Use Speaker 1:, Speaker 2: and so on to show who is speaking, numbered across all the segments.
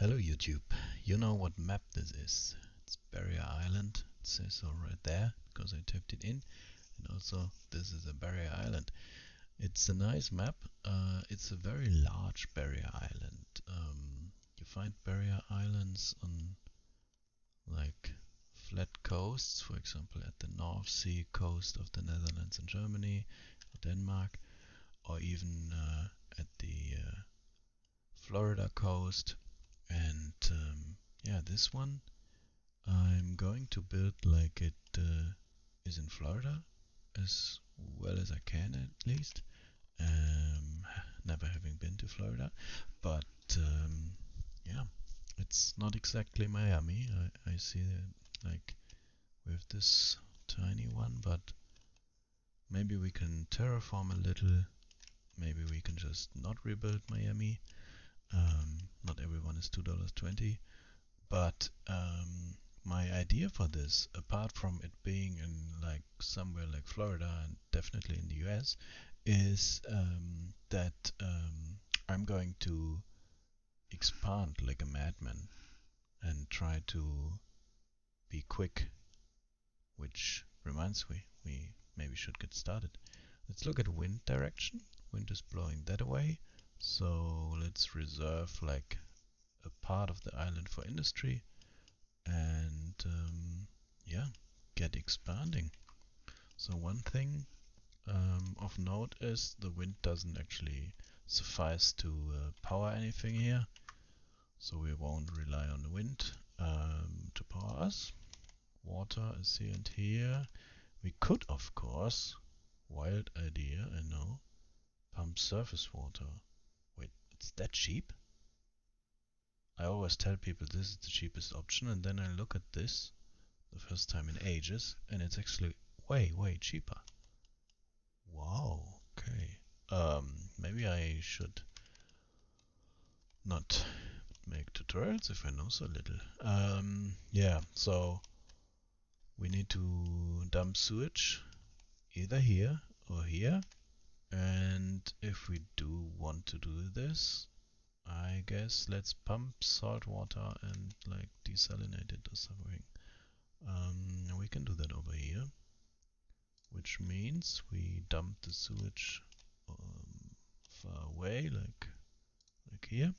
Speaker 1: Hello YouTube. You know what map this is. It's Barrier Island. It says so right there because I typed it in. And also this is a barrier island. It's a nice map. It's a very large barrier island. You find barrier islands on like flat coasts, for example at the North Sea coast of the Netherlands and Germany, or Denmark, or even at the Florida coast. And yeah, this one I'm going to build like it is in Florida, as well as I can at least. Never having been to Florida, but yeah, it's not exactly Miami. I see that like with this tiny one, but maybe we can terraform a little. Maybe we can just not rebuild Miami. Not everyone is $2.20. But my idea for this, apart from it being in like somewhere like Florida and definitely in the US, is that I'm going to expand like a madman and try to be quick. Which reminds me, we maybe should get started. Let's look at wind direction. Wind is blowing that way, so let's reserve like a part of the island for industry. And yeah, get expanding. So one thing of note is the wind doesn't actually suffice to power anything here, so we won't rely on the wind to power us. Water is here and here. We could, of course, wild idea, I know, pump surface water. Wait, it's that cheap? I always tell people this is the cheapest option, and then I look at this the first time in ages, and it's actually way cheaper. Wow, okay. Maybe I should not make tutorials if I know so little. Yeah, so we need to dump sewage either here or here, and if we do want to do this, I guess let's pump salt water and like desalinate it or something. We can do that over here, which means we dump the sewage far away, like here.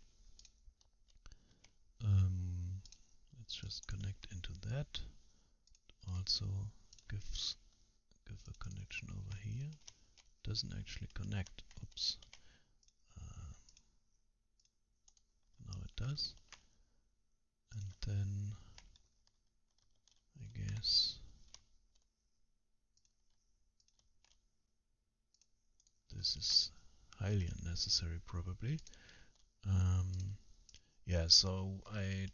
Speaker 1: Let's just connect into that. Also give a connection over here. Doesn't actually connect. Oops. Now it does. And then I guess this is highly unnecessary probably. Yeah, so I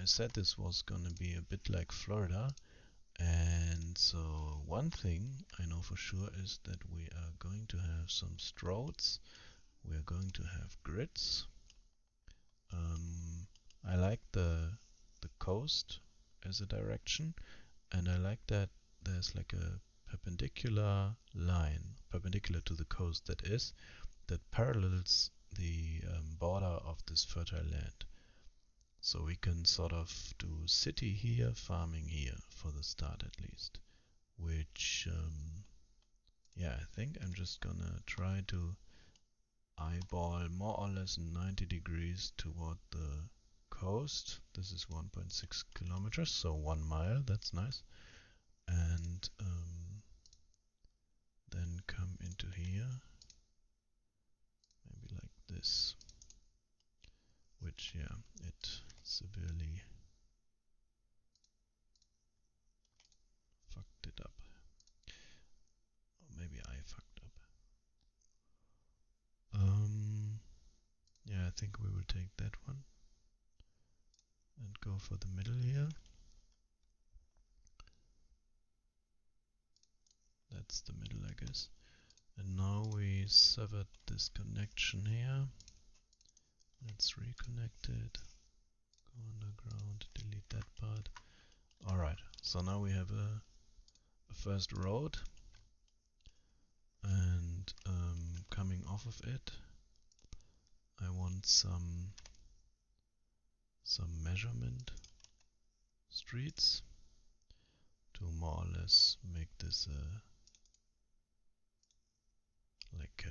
Speaker 1: said this was gonna be a bit like Florida, and so one thing I know for sure is that we are going to have some stroads, we are going to have grids. I like the coast as a direction, and I like that there's like a perpendicular line, perpendicular to the coast that is, that parallels the border of this fertile land. So we can sort of do city here, farming here, for the start at least. Which, yeah, I think I'm just gonna try to eyeball more or less 90 degrees toward the coast. This is 1.6 kilometers, so 1 mile, that's nice. And then come into here, maybe like this. Which, yeah, it severely fucked it up. Or maybe I fucked up. Yeah, I think we will take that one and go for the middle here. That's the middle, I guess. And now we severed this connection here. Let's reconnect it. Go underground, delete that part. Alright, so now we have a first road, and coming off of it I want some some measurement streets to more or less make this like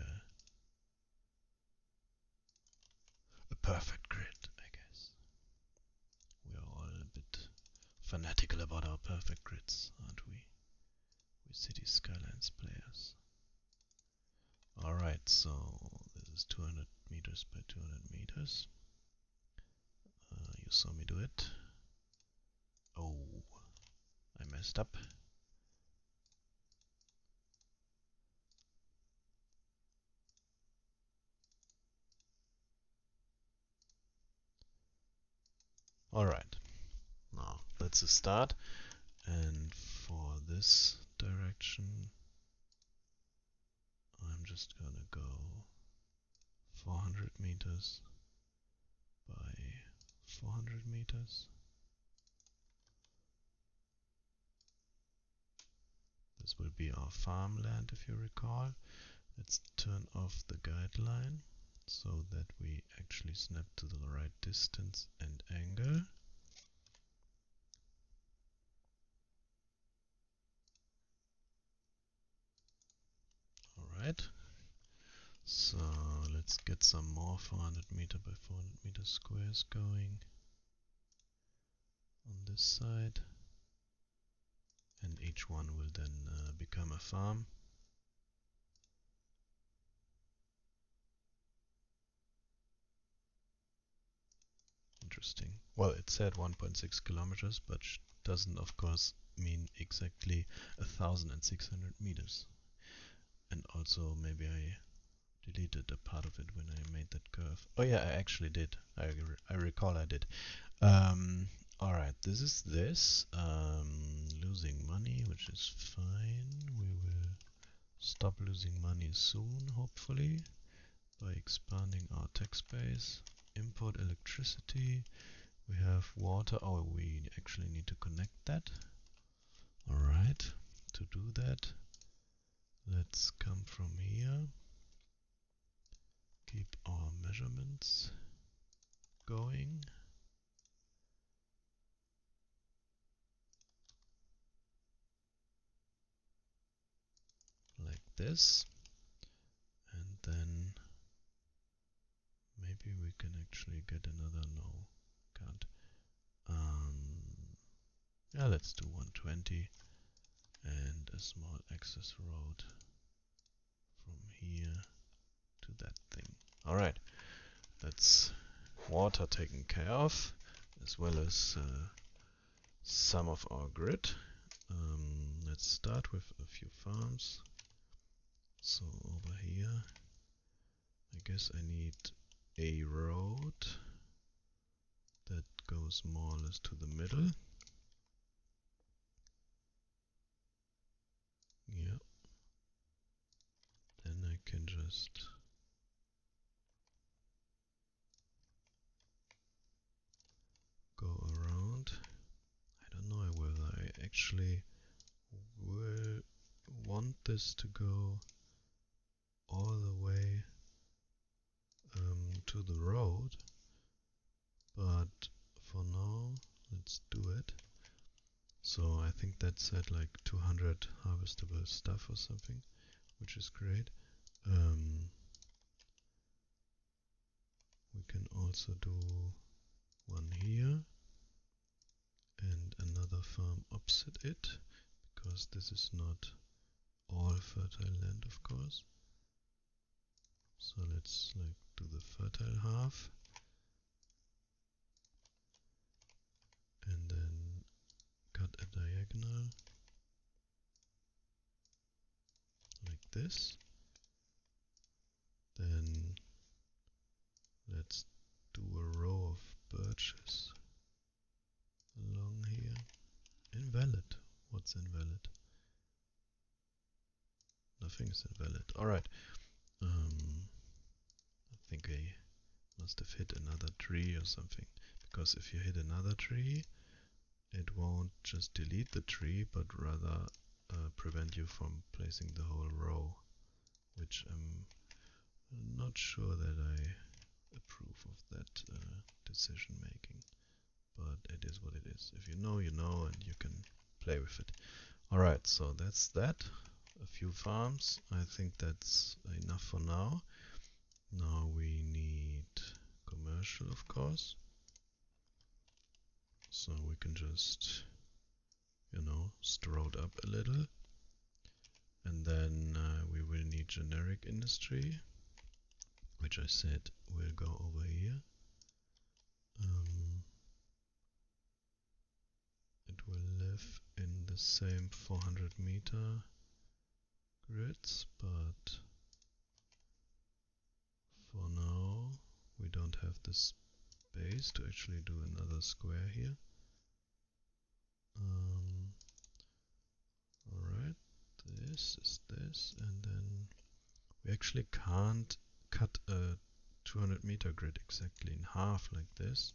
Speaker 1: a perfect grid, I guess. We are all a bit fanatical about our perfect grids, aren't we? We City Skylines players. Alright, so this is 200 meters by 200 meters. You saw me do it. Oh, I messed up. Alright, now that's a start. And for this direction, I'm just gonna go 400 meters by 400 meters. This will be our farmland, if you recall. Let's turn off the guideline so that we actually snap to the right distance and angle. Alright, so let's get some more 400 meter by 400 meter squares going on this side, and each one will then become a farm. Interesting. Well, it said 1.6 kilometers, but doesn't of course mean exactly 1,600 meters. And also maybe I deleted a part of it when I made that curve. Oh yeah, I actually did. I recall I did. Alright, this is this. Losing money, which is fine. We will stop losing money soon, hopefully, by expanding our tax base. Import electricity. We have water. Oh, we actually need to connect that. Alright, to do that, let's come from here. Keep our measurements going. Like this. And then maybe we can actually get another, no, can't. Yeah, let's do 120 and a small access road from here to that thing. Alright, that's water taken care of, as well as some of our grid. Let's start with a few farms. So over here, I guess I need a road that goes more or less to the middle. Yeah. Then I can just go around. I don't know whether I actually will want this to go all the way to the road, but for now let's do it. So I think that said like 200 harvestable stuff or something, which is great. We can also do one here and another farm opposite it, because this is not all fertile land, of course. So let's like do the fertile half and then cut a diagonal like this. Then let's do a row of birches along here. Invalid. What's invalid? Nothing's invalid. Alright. I think I must have hit another tree or something. Because if you hit another tree, it won't just delete the tree, but rather prevent you from placing the whole row, which I'm not sure that I approve of that decision making. guess. If you know, you know, and you can play with it. Alright, so that's that. A few farms. I think that's enough for now. Now we need commercial, of course. So we can just, you know, stroll up a little. And then we will need generic industry, which I said will go over here. It will live in the same 400-meter grids, but for now we don't have the space to actually do another square here. Alright, this is this, and then we actually can't cut a 200-meter grid exactly in half like this.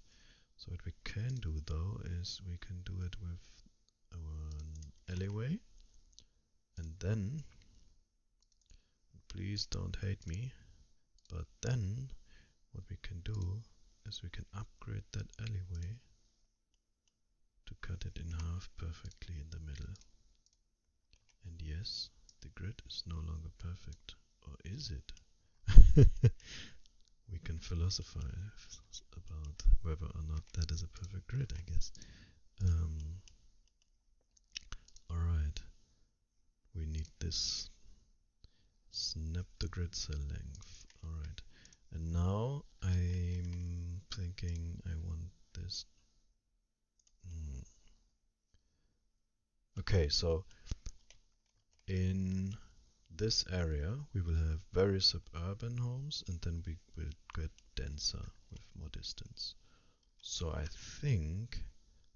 Speaker 1: So what we can do though is we can do it with an alleyway, and then, please don't hate me, but then what we can do is we can upgrade that alleyway to cut it in half perfectly in the middle. And yes, the grid is no longer perfect. Or is it? We can philosophize about whether or not that is a perfect grid, I guess. Alright, we need this. Snap the grid cell length. Alright, and now I'm thinking I want this. Okay, so in this area we will have very suburban homes, and then we will get denser with more distance. So I think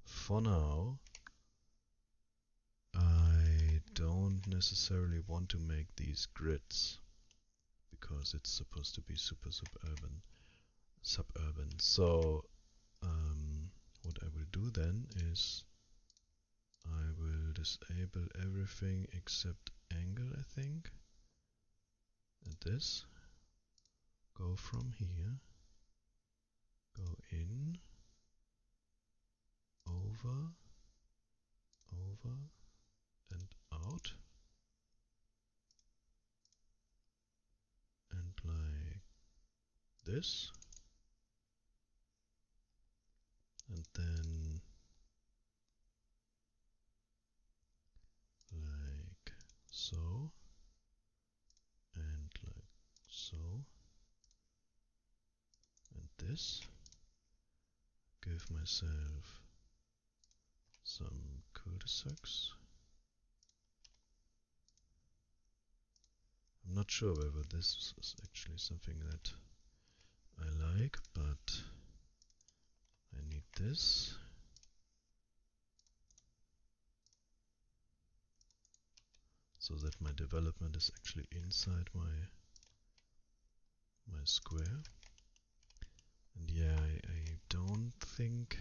Speaker 1: for now I don't necessarily want to make these grids because it's supposed to be super suburban. So what I will do then is I will disable everything except angle, I think. And this, go from here, go in, over, and out. And like this. And then like so, and like so, and this. Give myself some cul-de-sacs. I'm not sure whether this is actually something that I like, but I need this. So that my development is actually inside my square. And yeah, I don't think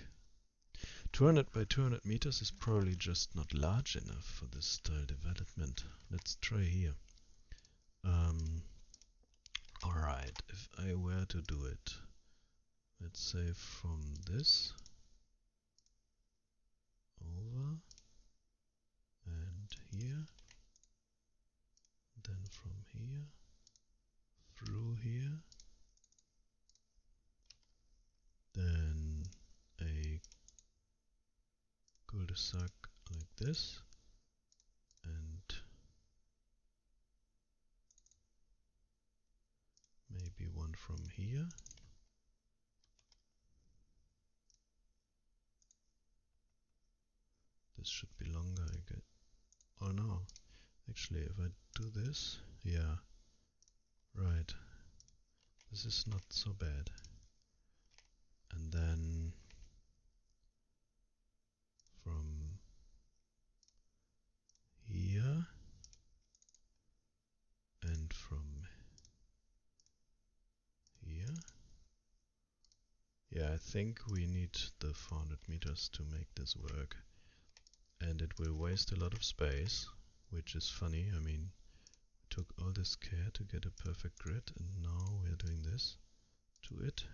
Speaker 1: 200 by 200 meters is probably just not large enough for this style development. Let's try here. Alright, if I were to do it, let's say from this over and here, then from here through here, then a cul-de-sac like this, and maybe one from here. This should be longer, I guess. Oh no, actually if I do this, yeah, right, this is not so bad. And then from here and from here. Yeah, I think we need the 400 meters to make this work. And it will waste a lot of space, which is funny. I mean, we took all this care to get a perfect grid, and now we're doing this to it.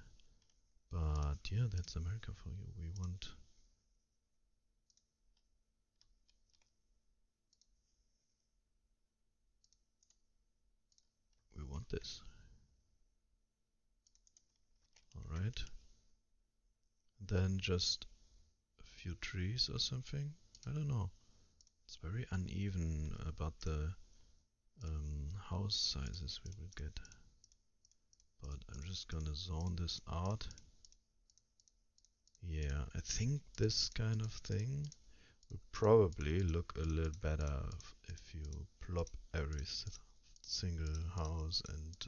Speaker 1: But yeah, that's America for you. We want this. Alright. Then just a few trees or something. I don't know. It's very uneven about the house sizes we will get. But I'm just gonna zone this out. Yeah, I think this kind of thing will probably look a little better if you plop every single house, and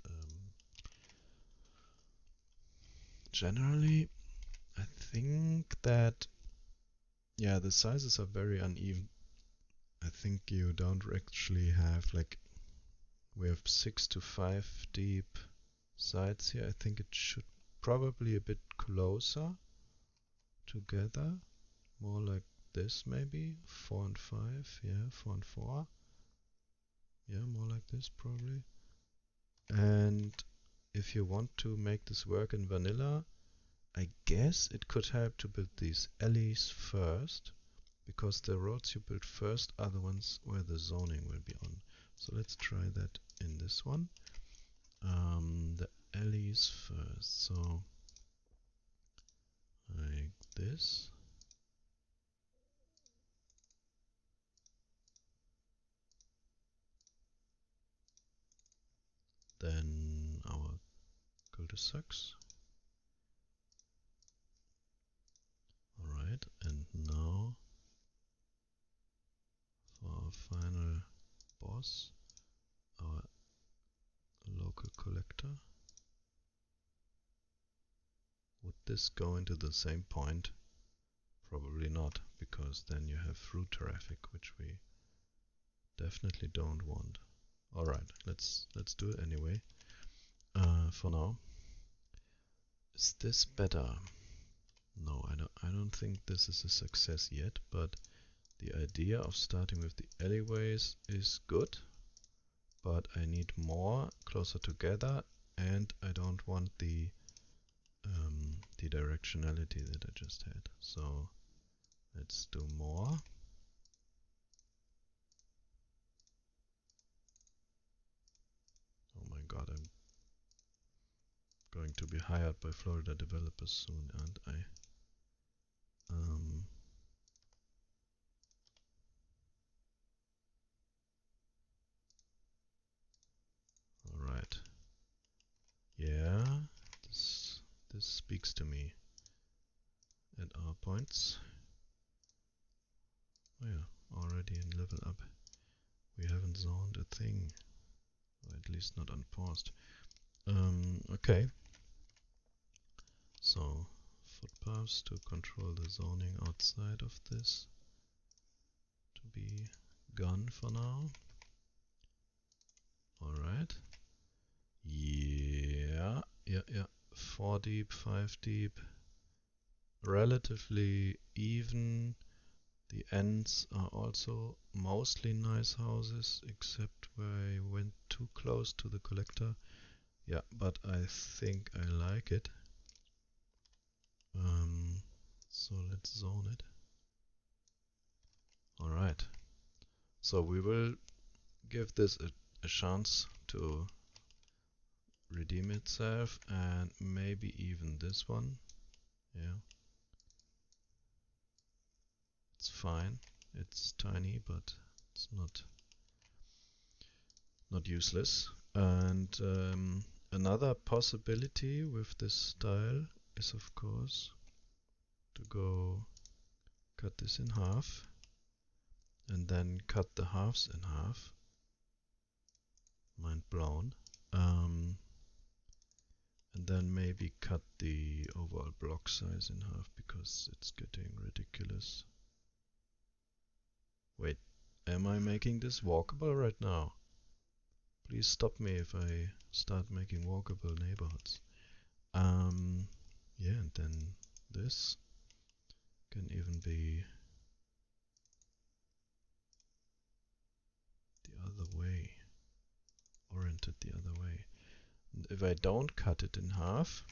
Speaker 1: generally I think that, yeah, the sizes are very uneven. I think you don't actually have, like, we have 6 to 5 deep sides here. I think it should probably a bit closer together, more like this maybe, 4 and 5, yeah, 4 and 4, yeah, more like this probably. And if you want to make this work in vanilla, I guess it could help to build these alleys first, because the roads you build first are the ones where the zoning will be on. So let's try that in this one. The alleys first, so like this. Then our cul-de-sacs. Alright, and now for our final boss, our local collector. Would this go into the same point? Probably not, because then you have through traffic, which we definitely don't want. Alright, let's do it anyway. For now. Is this better? No, I don't think this is a success yet, but the idea of starting with the alleyways is good, but I need more closer together, and I don't want the directionality that I just had. So let's do more. Oh my god, I'm going to be hired by Florida developers soon, aren't I? Alright. Yeah, this speaks to me at our points. Oh yeah, already in level up. We haven't zoned a thing, or at least not unpaused. Okay. So, footpaths to control the zoning outside of this to be gone for now. Alright. Yeah. 4 deep, 5 deep. Relatively even. The ends are also mostly nice houses, except where I went too close to the collector. Yeah, but I think I like it. So let's zone it. Alright. So we will give this a chance to redeem itself, and maybe even this one. Yeah. It's fine. It's tiny, but it's not useless. And another possibility with this style is, of course, to go cut this in half and then cut the halves in half. Mind blown. And then maybe cut the overall block size in half, because it's getting ridiculous. Wait, am I making this walkable right now? Please stop me if I start making walkable neighborhoods. Yeah, and then this can even be the other way, oriented the other way. And if I don't cut it in half,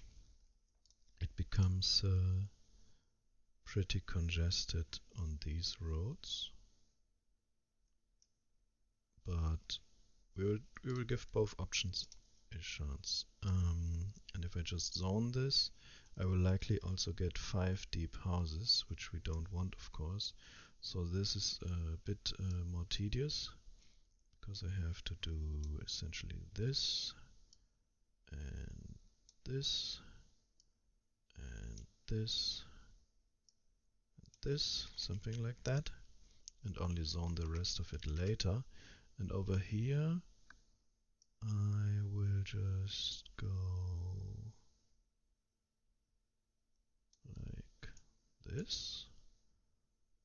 Speaker 1: it becomes pretty congested on these roads. But we will give both options a chance. And if I just zone this, I will likely also get 5 deep houses, which we don't want, of course. So this is a bit more tedious, because I have to do essentially this, and this, and this, and this, something like that, and only zone the rest of it later. And over here, I will just go like this,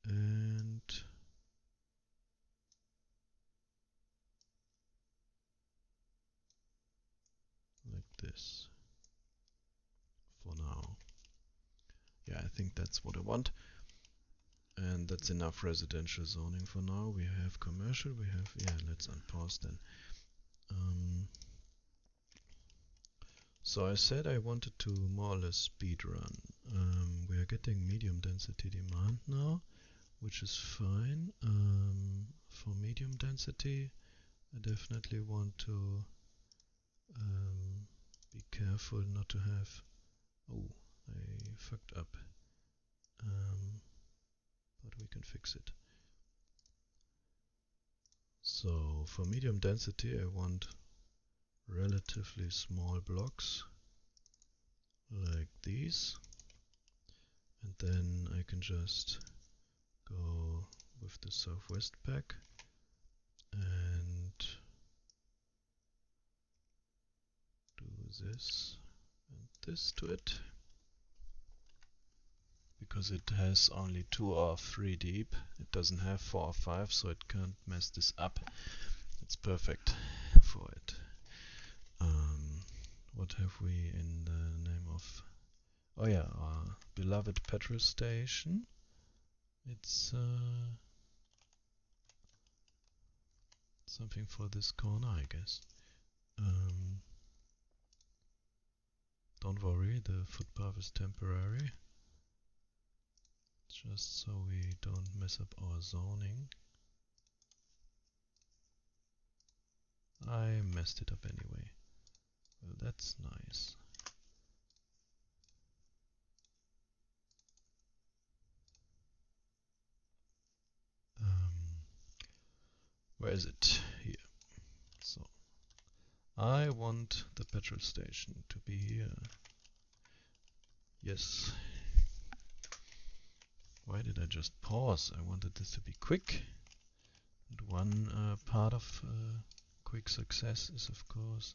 Speaker 1: and like this for now. Yeah, I think that's what I want. And that's enough residential zoning for now. We have commercial, we have, yeah, let's unpause then. So I said I wanted to more or less speed run. We are getting medium density demand now, which is fine. For medium density, I definitely want to be careful not to have, oh, I fucked up, but we can fix it. So for medium density, I want relatively small blocks like these, and then I can just go with the southwest pack and do this and this to it, because it has only 2 or 3 deep. It doesn't have 4 or 5, so it can't mess this up. It's perfect for it. What have we in the name of, oh yeah, our beloved petrol station. It's something for this corner, I guess. Don't worry, the footpath is temporary, just so we don't mess up our zoning. I messed it up anyway. Well, that's nice. Where is it? Here. So I want the petrol station to be here. Yes. Why did I just pause? I wanted this to be quick. And one part of quick success is, of course,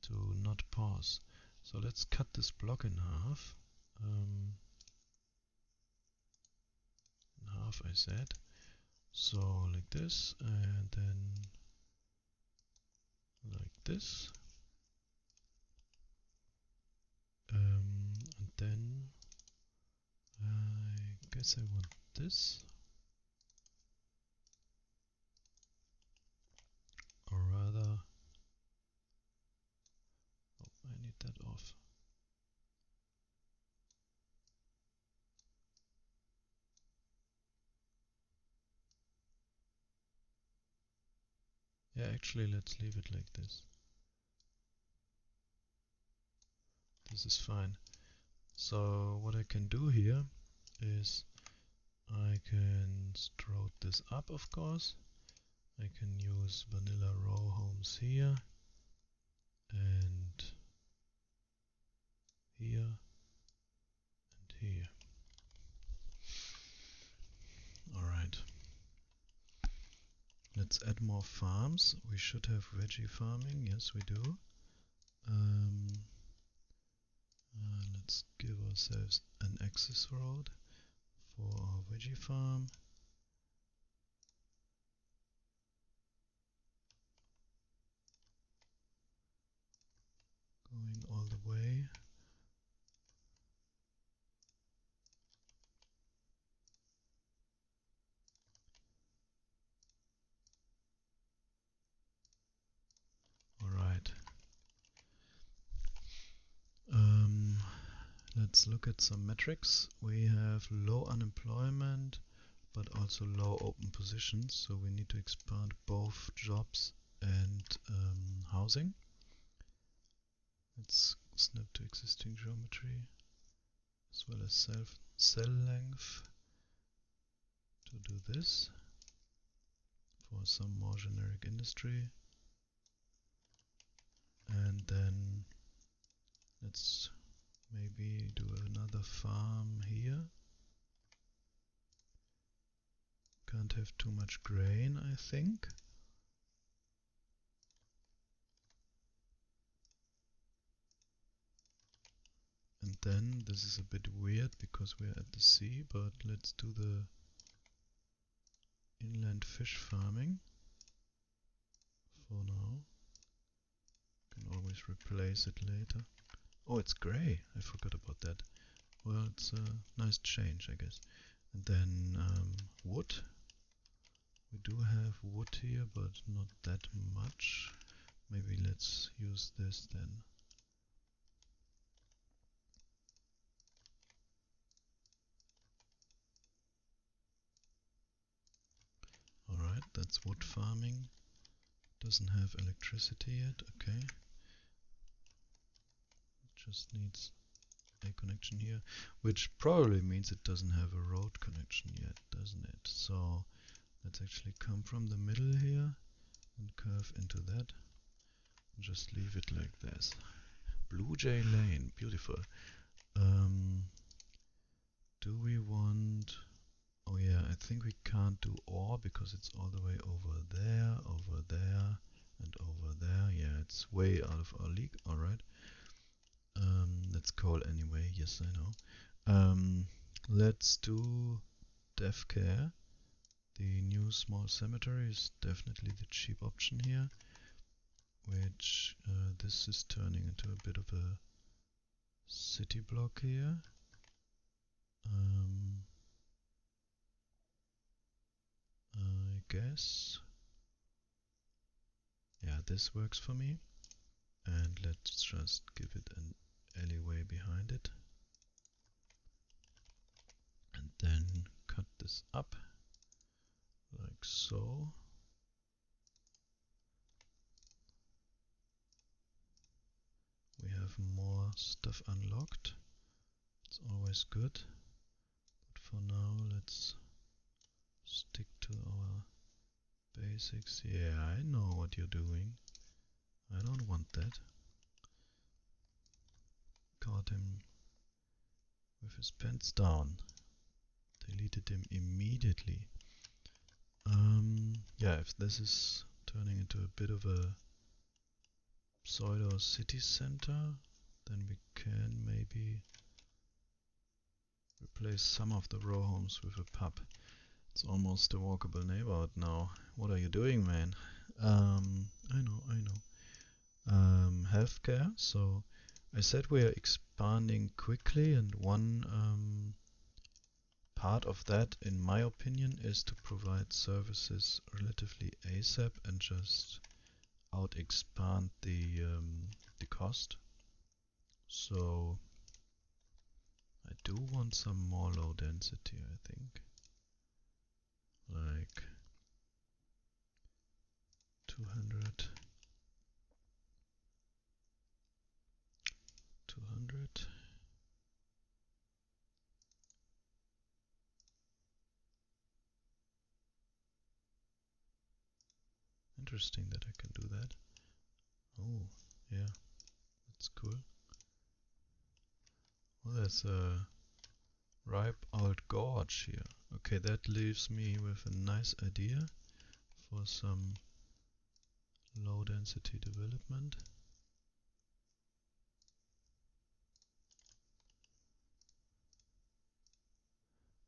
Speaker 1: to not pause. So let's cut this block in half. In half, I said. So like this, and then like this. And then I guess I want this. Or rather, oh, I need that off. Yeah, actually, let's leave it like this. This is fine. So what I can do here is I can stroke this up, of course. I can use vanilla row homes here and here and here. Alright. Let's add more farms. We should have veggie farming. Yes, we do. Let's give ourselves an access road for our veggie farm. Going all the way. Alright. Let's look at some metrics. We have low unemployment, but also low open positions, so we need to expand both jobs and housing. Let's snap to existing geometry as well as cell length to do this for some more generic industry. And then let's maybe do another farm here. Can't have too much grain, I think. And then this is a bit weird because we're at the sea, but let's do the inland fish farming for now. Can always replace it later. Oh, it's grey. I forgot about that. Well, it's a nice change, I guess. And then wood. We do have wood here, but not that much. Maybe let's use this then. Alright, that's wood farming. Doesn't have electricity yet, okay. Just needs a connection here, which probably means it doesn't have a road connection yet, doesn't it? So let's actually come from the middle here and curve into that. And just leave it like this. Blue Jay Lane, beautiful. Do we want... Oh yeah, I think we can't do ore because it's all the way over there, and over there. Yeah, it's way out of our league, alright. Let's coal anyway, yes I know. Let's do dev care. The new small cemetery is definitely the cheap option here, which this is turning into a bit of a city block here. I guess. Yeah, this works for me. And let's just give it an alleyway behind it. And then cut this up like so. We have more stuff unlocked. It's always good. But for now, let's stick to our basics. Yeah, I know what you're doing. I don't want that. Caught him with his pants down. Deleted him immediately. Yeah, if this is turning into a bit of a pseudo city center, then we can maybe replace some of the row homes with a pub. It's almost a walkable neighborhood now. What are you doing, man? I know. Healthcare. So I said we are expanding quickly, and one part of that, in my opinion, is to provide services relatively ASAP and just out expand the cost. So I do want some more low density, I think. Like 200. Interesting that I can do that. Oh, yeah, that's cool. Well, there's a ripe old gorge here. Okay, that leaves me with a nice idea for some low density development.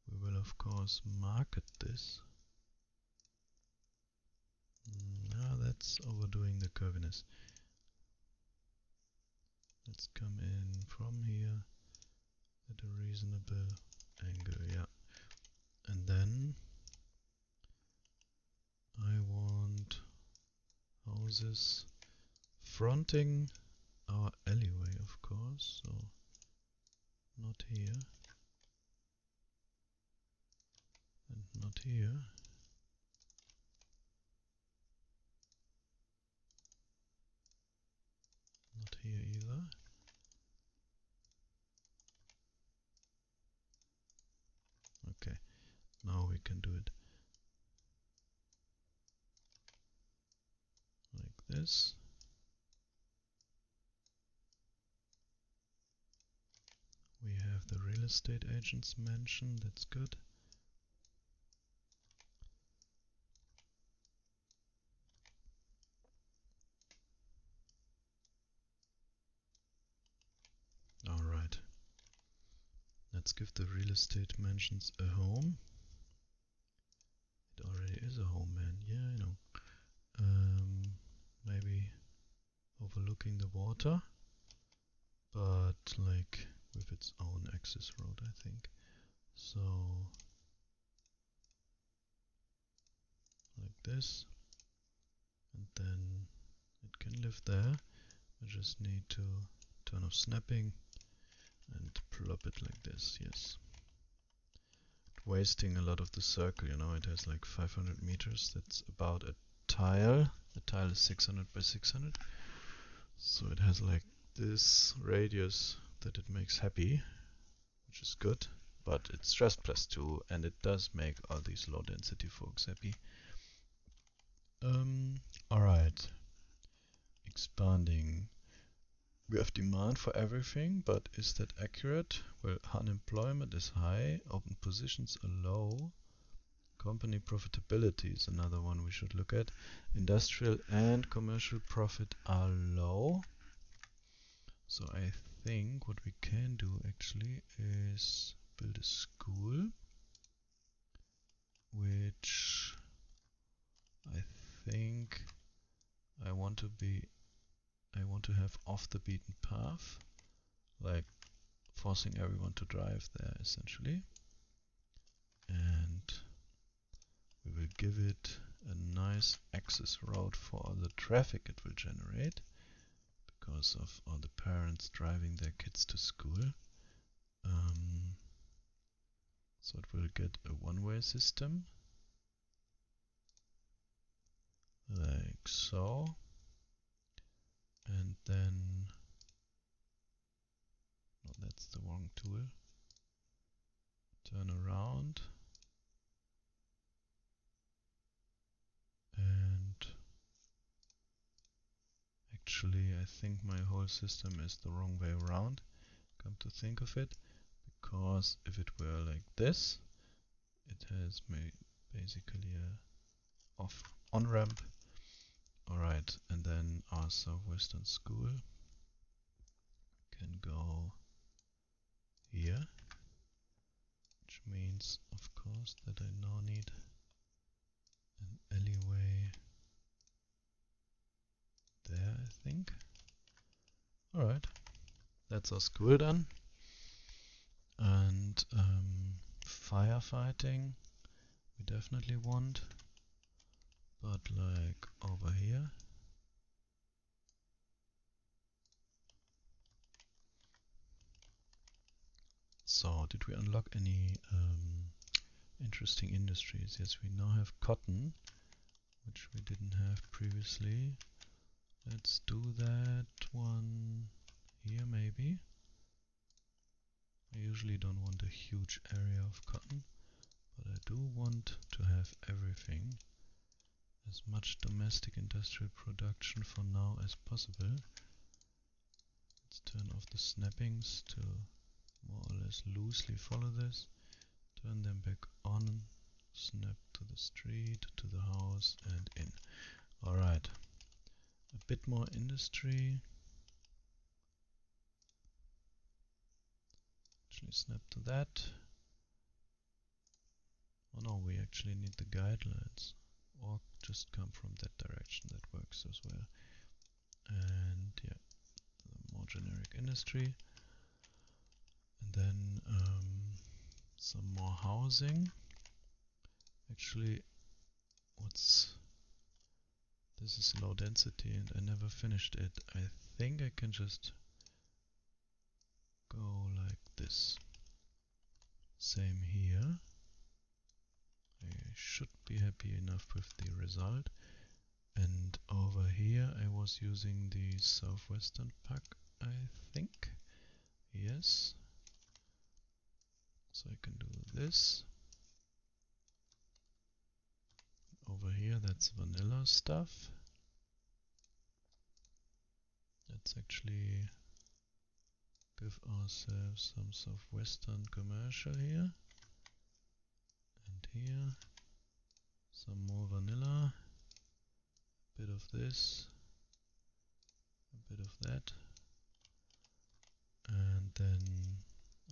Speaker 1: We will of course market this. No, that's overdoing the curviness. Let's come in from here at a reasonable angle, yeah. And then I want houses fronting our alleyway, of course, so not here and not here. Not here either. Now we can do it like this. We have the real estate agents mentioned, that's good. Alright, let's give the real estate mentions a home. It already is a home, man. Yeah, I know. Maybe overlooking the water, but like with its own access road, I think. So like this, and then it can live there. I just need to turn off snapping and plop it like this. Yes, wasting a lot of the circle, you know. It has like 500 meters. That's about a tile. The tile is 600 by 600, so it has like this radius that it makes happy, which is good, but it's just +2, and it does make all these low density folks happy. Alright, expanding. We have demand for everything, but is that accurate? Well, unemployment is high, open positions are low, company profitability is another one we should look at. Industrial and commercial profit are low. So I think what we can do actually is build a school, which I think I want to have off the beaten path, like forcing everyone to drive there essentially. And we will give it a nice access road for all the traffic it will generate because of all the parents driving their kids to school. So it will get a one-way system like so, and then no, that's the wrong tool. Turn around and actually I think my whole system is the wrong way around, come to think of it, because if it were like this, it has basically a on ramp. Alright, and then our southwestern school can go here, which means of course that I now need an alleyway there, I think. Alright, that's our school done. And firefighting we definitely want, but like over here. So did we unlock any interesting industries? Yes, we now have cotton, which we didn't have previously. Let's do that one here maybe. I usually don't want a huge area of cotton, but I do want to have everything. As much domestic industrial production for now as possible. Let's turn off the snappings to more or less loosely follow this. Turn them back on. Snap to the street, to the house, and in. Alright. A bit more industry. Actually snap to that. Oh no, we actually need the guidelines. Or just come from that direction, that works as well. And yeah, the more generic industry. And then some more housing. Actually, this is low density and I never finished it. I think I can just go like this. Same here. I should be happy enough with the result. And over here I was using the southwestern pack, I think. Yes. So I can do this. that's vanilla stuff. Let's actually give ourselves some sort of Western commercial here. And here, some more vanilla. A bit of this. A bit of that. And then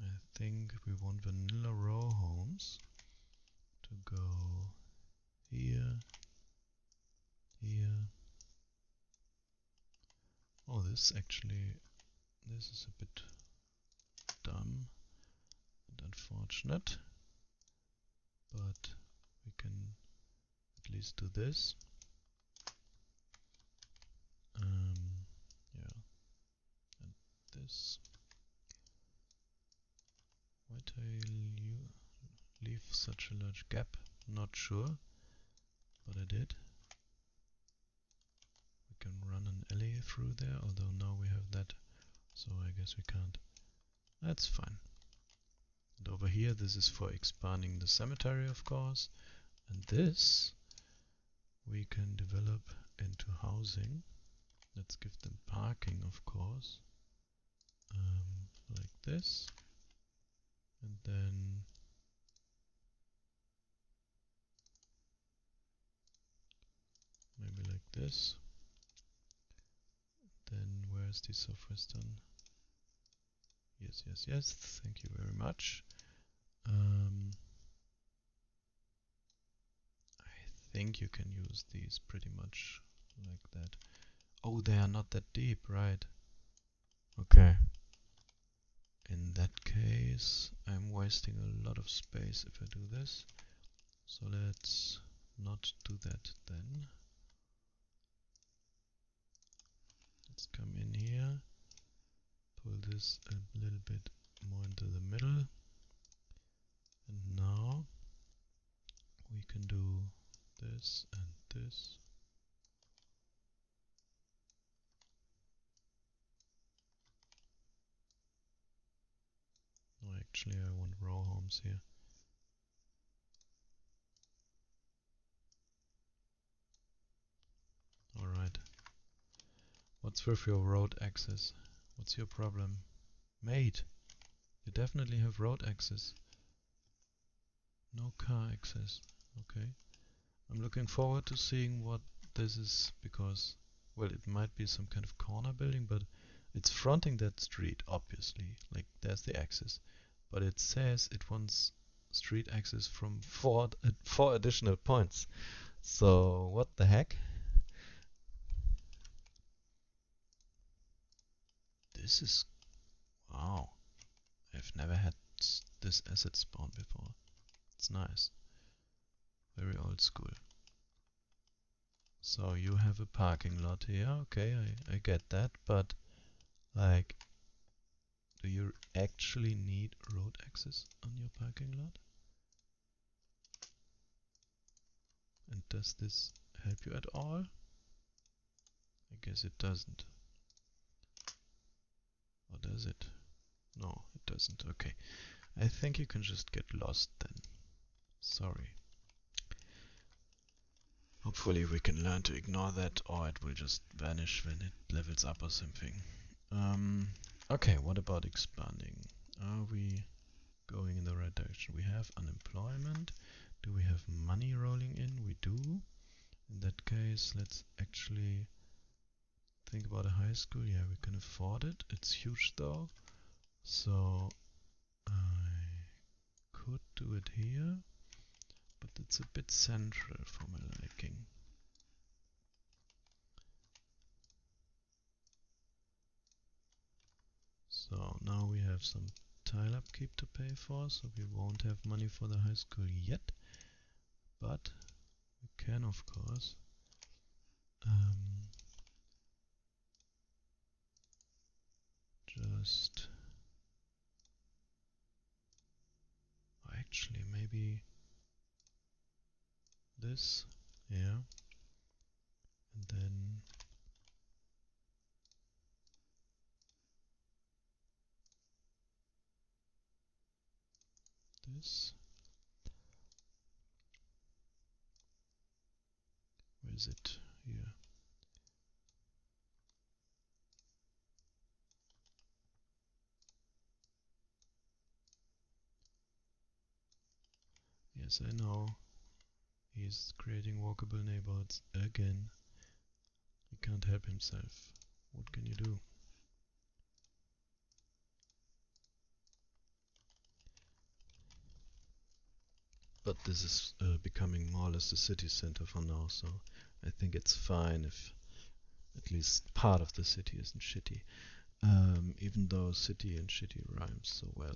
Speaker 1: I think we want vanilla row homes to go here, here. Oh, this is a bit dumb and unfortunate, but we can at least do this. Yeah, and this. Why'd I leave such a large gap? Not sure, but I did. We can run an alley through there, although now we have that, so I guess we can't. That's fine. And over here, this is for expanding the cemetery, of course, and this we can develop into housing. Let's give them parking, of course, like this, and then maybe like this. Then where's the Southwestern? Yes, yes, yes, thank you very much. I think you can use these pretty much like that. Oh, they are not that deep, right? Okay. In that case, I'm wasting a lot of space if I do this. So let's not do that then. Let's come in here, pull this a little bit more into the middle. And now we can do this and this. No, actually I want row homes here. Alright. What's with your road access? What's your problem? Mate, you definitely have road access. No car access. Okay. I'm looking forward to seeing what this is, because, well, it might be some kind of corner building, but it's fronting that street, obviously. Like, there's the access. But it says it wants street access from four additional points. So, what the heck? This is... wow. I've never had this asset spawn before. It's nice. Very old school. So you have a parking lot here, okay, I get that, but like, do you actually need road access on your parking lot? And does this help you at all? I guess it doesn't. Or does it? No, it doesn't. Okay. I think you can just get lost then. Sorry. Hopefully we can learn to ignore that, or it will just vanish when it levels up or something. Okay, what about expanding? Are we going in the right direction? We have unemployment. Do we have money rolling in? We do. In that case, let's actually think about a high school. Yeah, we can afford it. It's huge though. So I could do it here, but it's a bit central for my liking. So now we have some tile upkeep to pay for, so we won't have money for the high school yet. But we can, of course, just... actually, maybe this, yeah, and then this. is it here? Yes, I know. He's creating walkable neighborhoods again. He can't help himself. What can you do? But this is becoming more or less the city center for now, so I think it's fine if at least part of the city isn't shitty. Even though city and shitty rhymes so well.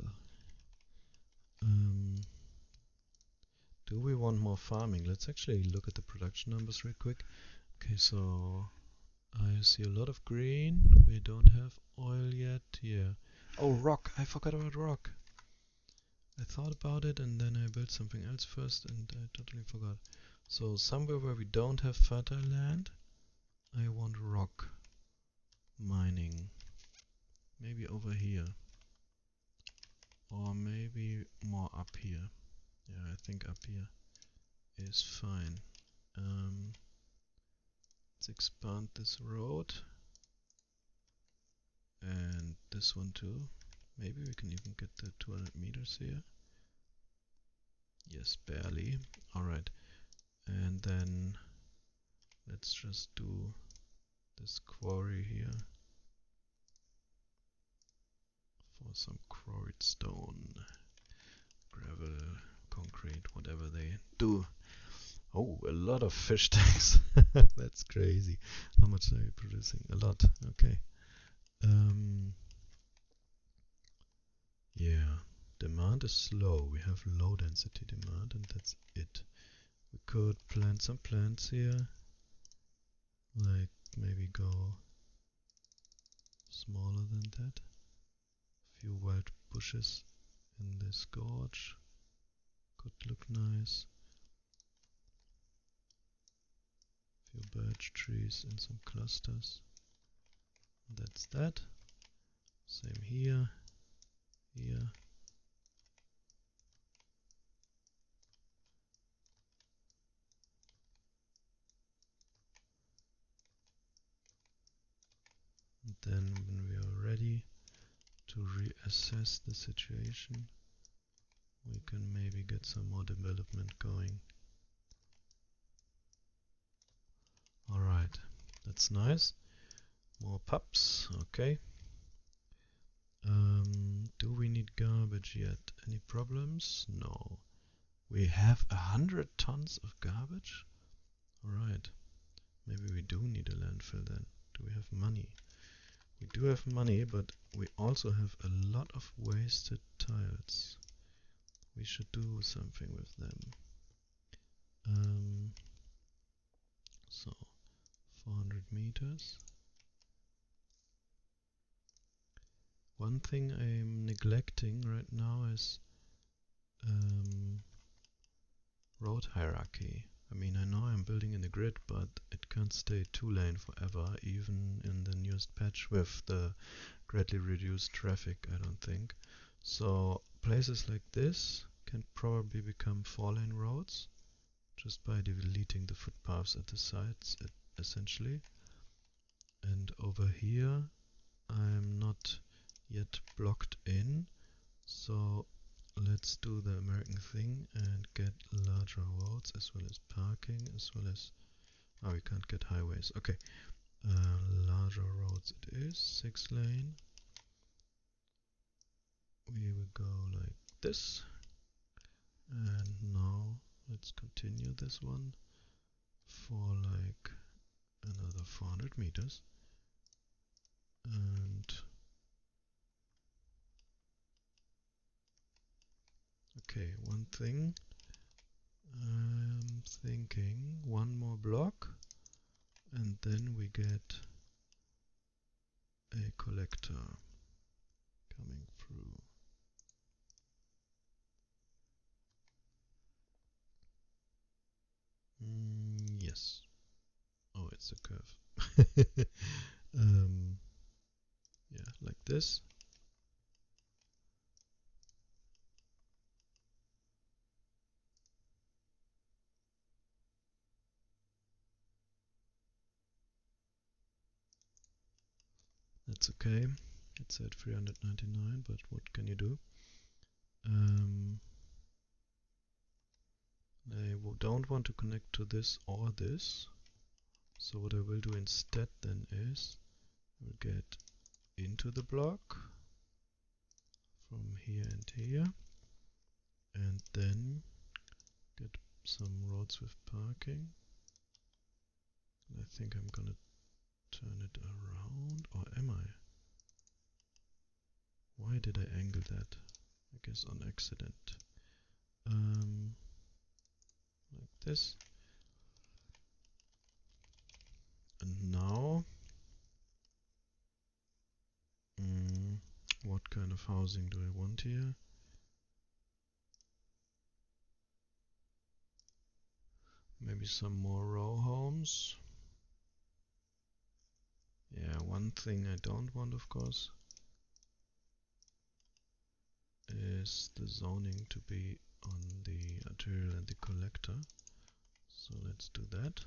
Speaker 1: Do we want more farming? Let's actually look at the production numbers real quick. Okay, so I see a lot of green. We don't have oil yet. Yeah. Oh, rock. I forgot about rock. I thought about it and then I built something else first and I totally forgot. So somewhere where we don't have fertile land, I want rock mining. Maybe over here. Or maybe more up here. Yeah, I think up here is fine. Let's expand this road. And this one too. Maybe we can even get the 200 meters here. Yes, barely. Alright. And then let's just do this quarry here for some quarried stone, gravel, concrete, whatever they do. Oh, a lot of fish tanks. That's crazy. How much are you producing? A lot. Okay. Yeah. Demand is slow. We have low density demand and that's it. We could plant some plants here. Like maybe go smaller than that. A few wild bushes in this gorge could look nice. A few birch trees in some clusters. That's that. Same here. Here. And then when we are ready to reassess the situation, we can maybe get some more development going. Alright, that's nice. More pups, okay. Do we need garbage yet? Any problems? No. We have 100 tons of garbage? Alright. Maybe we do need a landfill then. Do we have money? We do have money, but we also have a lot of wasted tiles. We should do something with them. So 400 meters. One thing I'm neglecting right now is road hierarchy. I mean, I know I'm building in the grid, but it can't stay two-lane forever, even in the newest patch with the greatly reduced traffic, I don't think. So places like this can probably become four-lane roads just by deleting the footpaths at the sides, essentially. And over here I'm not yet blocked in, so let's do the American thing and get larger roads as well as parking, as well as we can't get highways. Okay, larger roads it is, 6 lane. We will go like this, and now let's continue this one for like another 400 meters. And okay, one thing I'm thinking, one more block and then we get a collector coming through. Yes. Oh, it's a curve. Yeah, like this. It's okay. It's at 399, but what can you do? I don't want to connect to this or this. So what I will do instead then is we'll get into the block from here and here, and then get some roads with parking. And I think I'm gonna turn it around, or am I? Why did I angle that? I guess on accident. Like this. And now, what kind of housing do I want here? Maybe some more row homes. Yeah, one thing I don't want, of course, is the zoning to be on the arterial and the collector. So let's do that.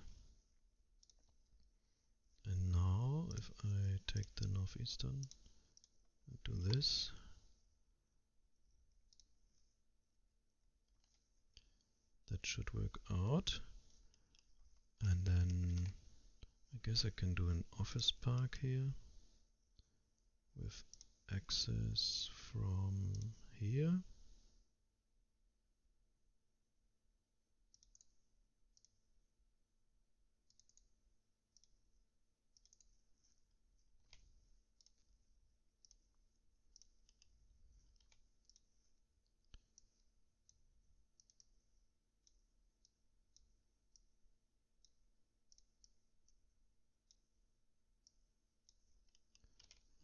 Speaker 1: And now if I take the northeastern and do this, that should work out. And then I guess I can do an office park here with access from here.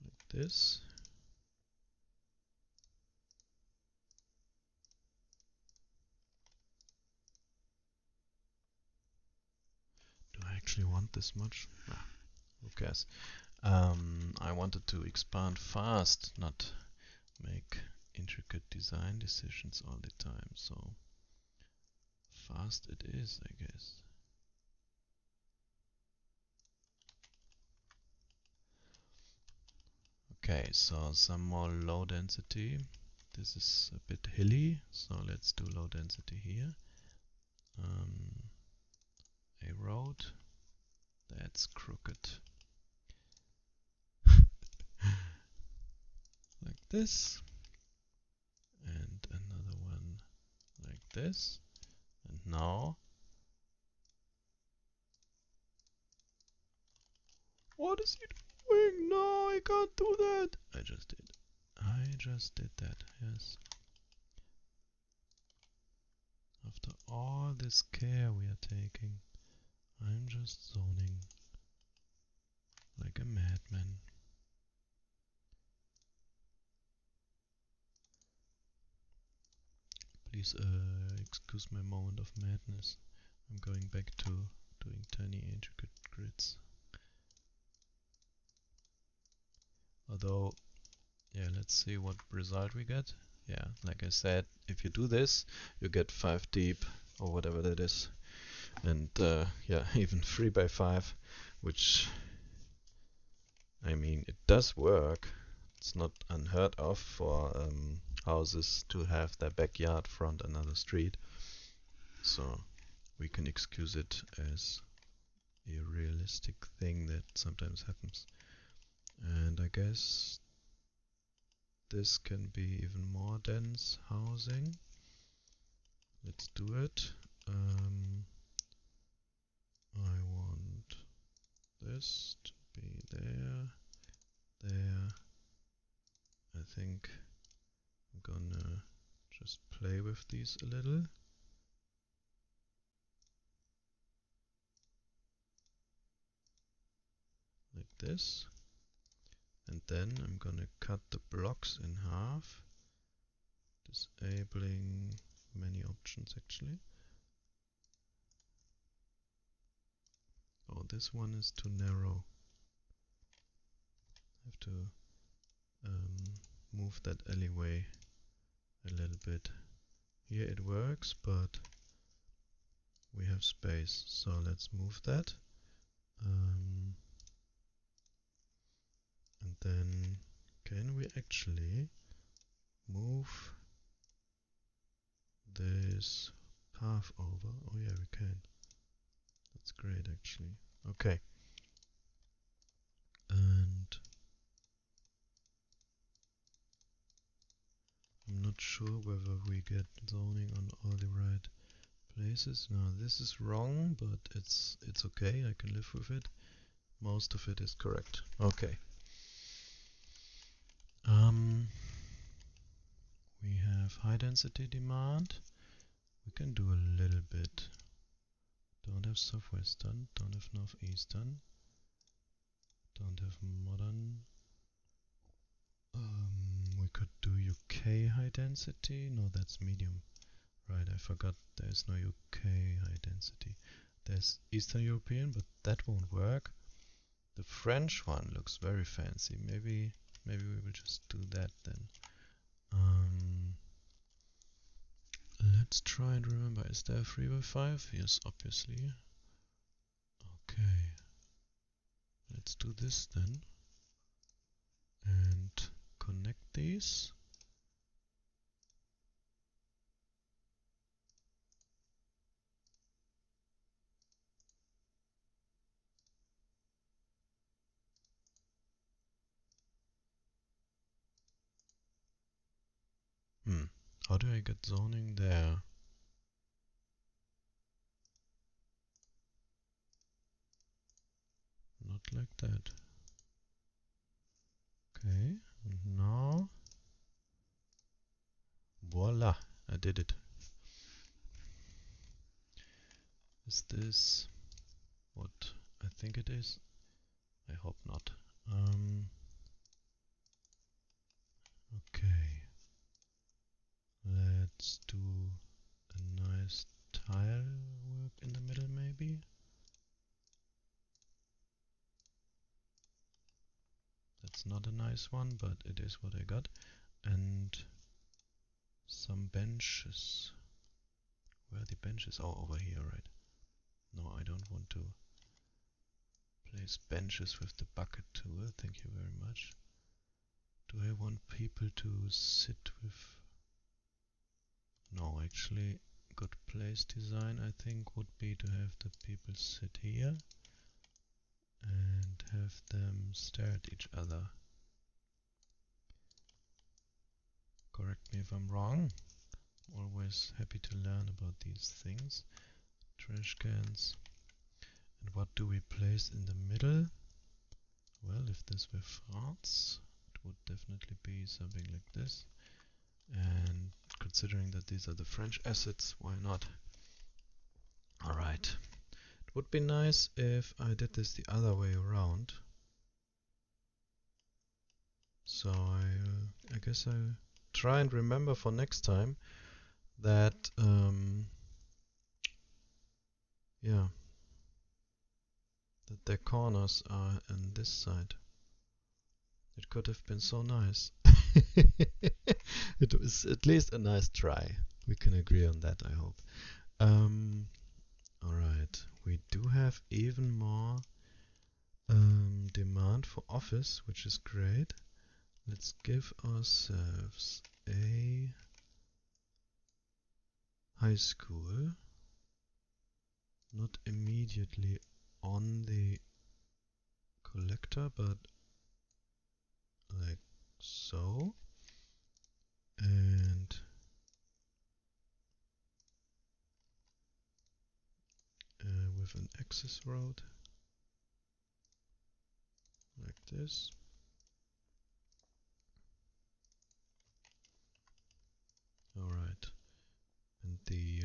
Speaker 1: Like this. Do I actually want this much? Ah, who cares? I wanted to expand fast, not make intricate design decisions all the time, so fast it is, I guess. Okay, so some more low density. This is a bit hilly, so let's do low density here. A road that's crooked. Like this. And another one like this. And now, what is he doing? No, I can't do that. I just did that, yes. After all this care we are taking, I'm just zoning like a madman. Please excuse my moment of madness. I'm going back to doing tiny intricate grids. Although, yeah, let's see what result we get. Yeah, like I said, if you do this, you get 5 deep or whatever that is. And yeah, even 3 by 5, which, I mean, it does work. It's not unheard of for houses to have their backyard front another street. So we can excuse it as a realistic thing that sometimes happens. And I guess this can be even more dense housing. Let's do it. I want this to be there, there. I think I'm gonna just play with these a little. Like this. And then I'm gonna cut the blocks in half, disabling many options actually. Oh, this one is too narrow. I have to move that alleyway a little bit. Here it works, but we have space, so let's move that. And And then can we actually move this path over? Oh yeah, we can. That's great actually. Okay. And I'm not sure whether we get zoning on all the right places. No, this is wrong, but it's okay. I can live with it. Most of it is correct. Okay. We have high density demand. We can do a little bit. Don't have southwestern, don't have northeastern, don't have modern. We could do UK high density. No, that's medium. Right, I forgot there's no UK high density. There's Eastern European, but that won't work. The French one looks very fancy. Maybe we will just do that then. Let's try and remember, is there a 3x5? Yes, obviously. Okay. Let's do this then. And connect these. How do I get zoning there? Not like that. Okay, and now, voila, I did it. Is this what I think it is? I hope not. Okay, let's do a nice tile work in the middle maybe. That's not a nice one, but it is what I got. And some benches. Where are the benches? Oh, over here, right? No, I don't want to place benches with the bucket tool. Thank you very much. Do I want people to sit with... No, actually, good place design I think would be to have the people sit here and have them stare at each other. Correct me if I'm wrong. Always happy to learn about these things. Trash cans. And what do we place in the middle? Well, if this were France, it would definitely be something like this. And considering that these are the French assets, why not? Alright. It would be nice if I did this the other way around. So I guess I'll try and remember for next time that, yeah, that their corners are on this side. It could have been so nice. It was at least a nice try. We can agree on that, I hope. Alright, we do have even more demand for office, which is great. Let's give ourselves a high school, not immediately on the collector, but like so, and with an access road like this. Alright, and the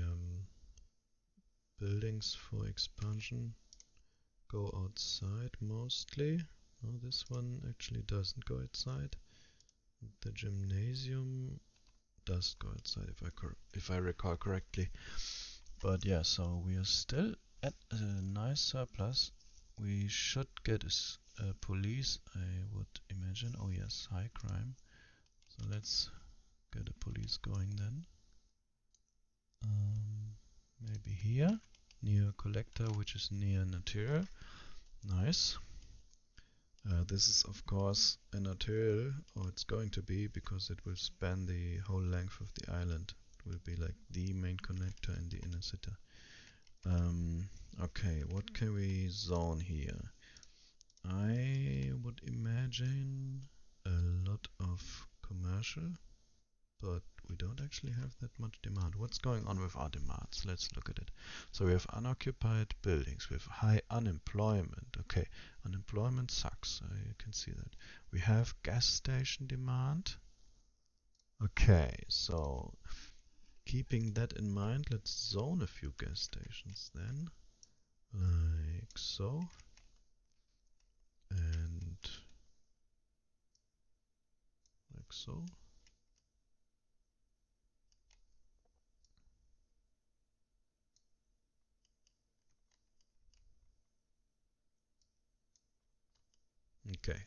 Speaker 1: buildings for expansion go outside mostly. No, this one actually doesn't go outside. The gymnasium does go outside if I recall correctly. But yeah, so we are still at a nice surplus. We should get a police, I would imagine. Oh yes, high crime. So let's get a police going then. Maybe here, near collector, which is near Natura. Nice. This is of course an arterial, or it's going to be, because it will span the whole length of the island. It will be like the main connector in the inner city. Okay, what can we zone here? I would imagine a lot of commercial, but we don't actually have that much demand. What's going on with our demands? Let's look at it. So we have unoccupied buildings, we have high unemployment. Okay, unemployment sucks, you can see that. We have gas station demand. Okay, so keeping that in mind, let's zone a few gas stations then, like so, and like so. Okay,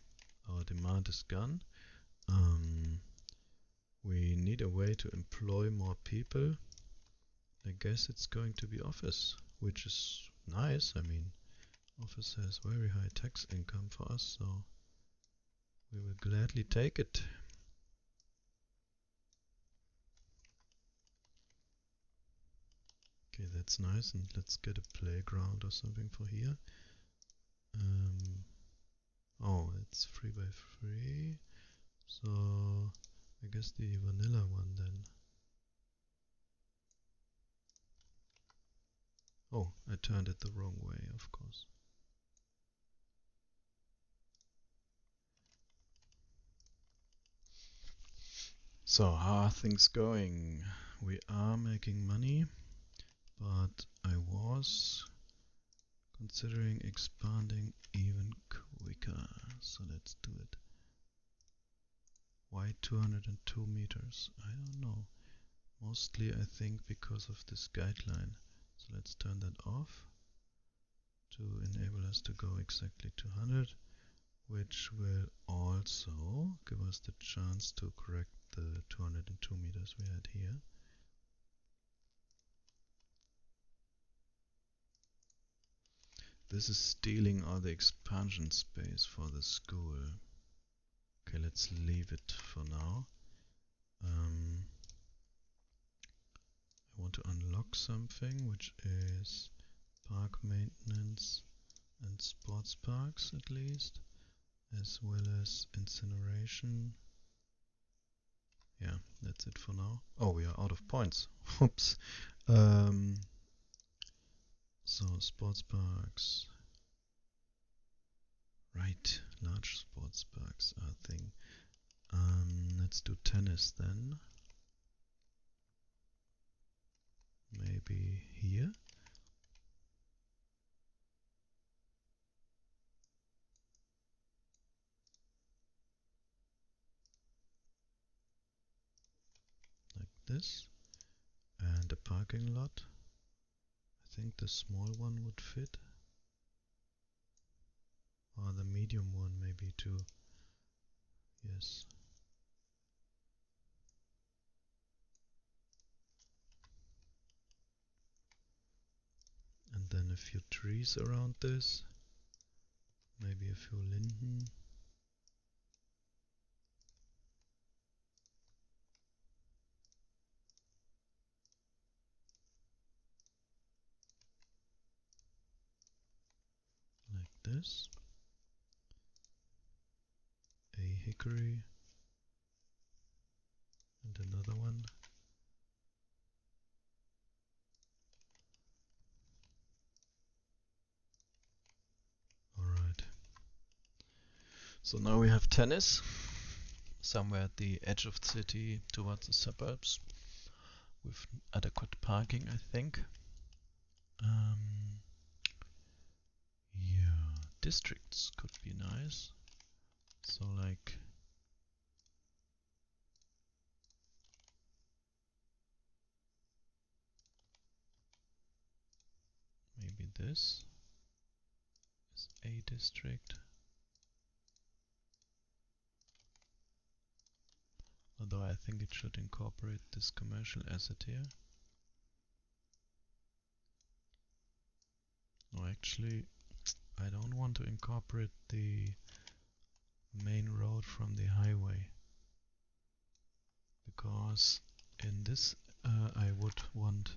Speaker 1: our demand is gone. We need a way to employ more people. I guess it's going to be office, which is nice. I mean, office has very high tax income for us, so we will gladly take it. Okay, that's nice, and let's get a playground or something for here. Oh, it's 3x3, so I guess the vanilla one then. Oh, I turned it the wrong way, of course. So, how are things going? We are making money, but I was considering expanding even quicker. So let's do it. Why 202 meters? I don't know. Mostly I think because of this guideline. So let's turn that off to enable us to go exactly 200, which will also give us the chance to correct the 202 meters we had here. This is stealing all the expansion space for the school. Okay, let's leave it for now. I want to unlock something, which is park maintenance and sports parks at least, as well as incineration. Yeah, that's it for now. Oh, we are out of points. Oops. So sports parks. Right, large sports parks are a thing. Let's do tennis then. Maybe here. Like this. And a parking lot. I think the small one would fit. Or the medium one maybe too. Yes. And then a few trees around this. Maybe a few linden. Like this. A hickory. And another one. Alright. So now we have tennis. Somewhere at the edge of the city towards the suburbs. With adequate parking, I think. Yeah, districts could be nice. So like maybe this is a district. Although I think it should incorporate this commercial asset here. No, actually, I don't want to incorporate the main road from the highway, because in this I would want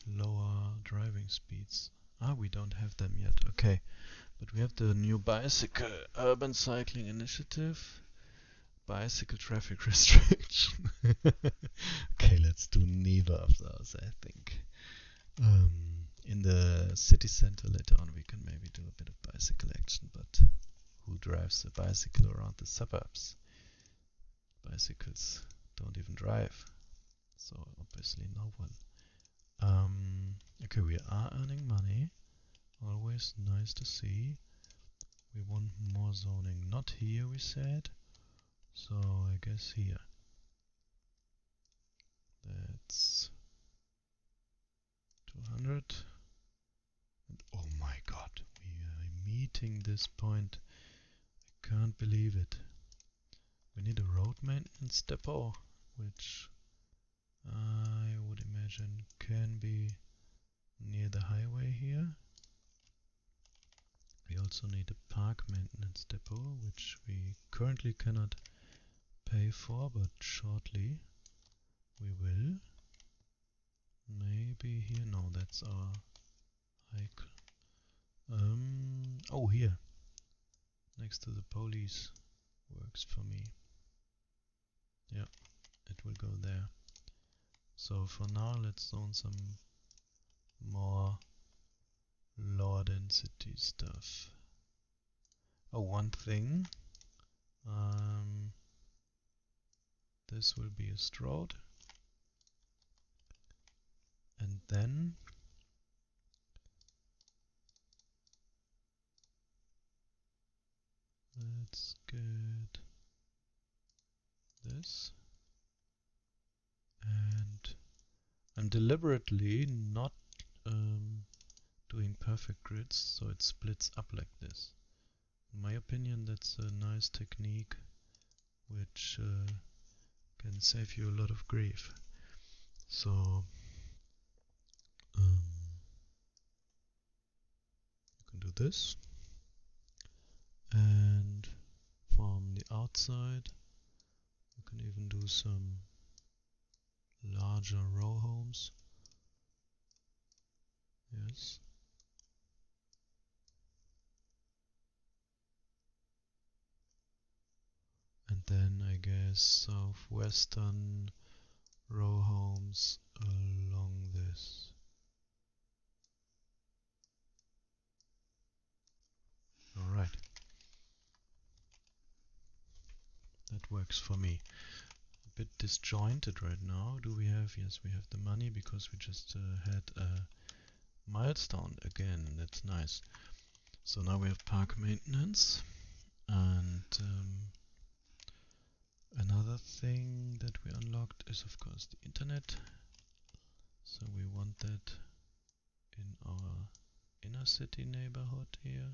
Speaker 1: lower driving speeds. We don't have them yet. Okay, but we have the new bicycle urban cycling initiative, bicycle traffic restriction. Okay, let's do neither of those, I think. In the city center later on we can maybe do a bit of bicycle action, but who drives a bicycle around the suburbs? Bicycles don't even drive, so obviously no one. Okay, we are earning money, always nice to see. We want more zoning, not here we said, so I guess here. That's 200. And oh my god, we are meeting this point. I can't believe it. We need a road maintenance depot, which I would imagine can be near the highway here. We also need a park maintenance depot, which we currently cannot pay for, but shortly we will. Maybe here, no, that's our hike. Oh, here, next to the police, works for me. Yeah, it will go there. So for now, let's zone some more lower density stuff. Oh, one thing. This will be a road, and then let's get this, and I'm deliberately not doing perfect grids, so it splits up like this. In my opinion, that's a nice technique which can save you a lot of grief. So you can do this, and from the outside you can even do some larger row homes. Yes. And then I guess southwestern row homes along this. Alright. That works for me. A bit disjointed right now. Do we have? Yes, we have the money because we just had a milestone again. That's nice. So now we have park maintenance, and another thing that we unlocked is of course the internet. So we want that in our inner city neighborhood here,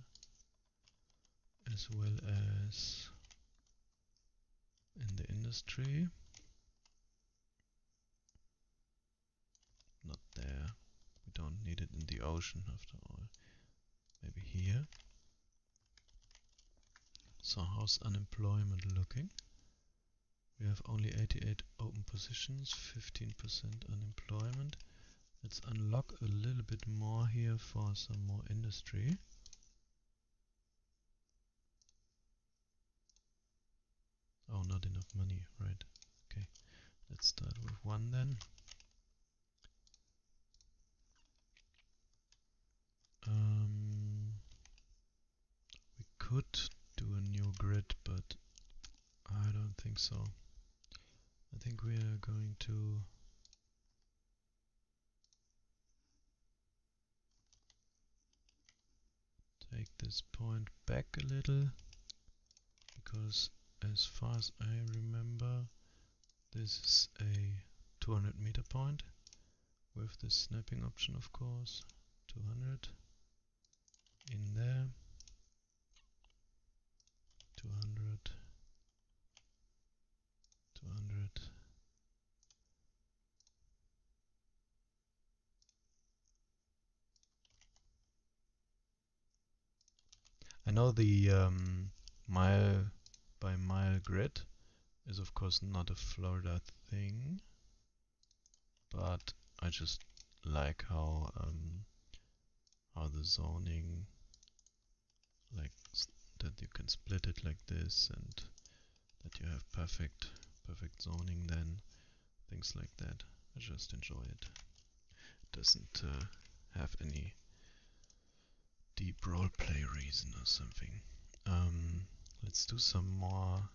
Speaker 1: as well as in the industry. Not there. We don't need it in the ocean after all. Maybe here. So how's unemployment looking? We have only 88 open positions, 15% unemployment. Let's unlock a little bit more here for some more industry. Oh, not enough money, right? Okay, let's start with one then. We could do a new grid, but I don't think so. I think we are going to take this point back a little, because as far as I remember, this is a 200 meter point with the snapping option, of course. 200 in there, 200, 200. know the mile by mile grid is of course not a Florida thing, but I just like how the zoning, like that you can split it like this, and that you have perfect zoning, then things like that. I just enjoy it. It doesn't have any deep roleplay reason or something. Let's do some more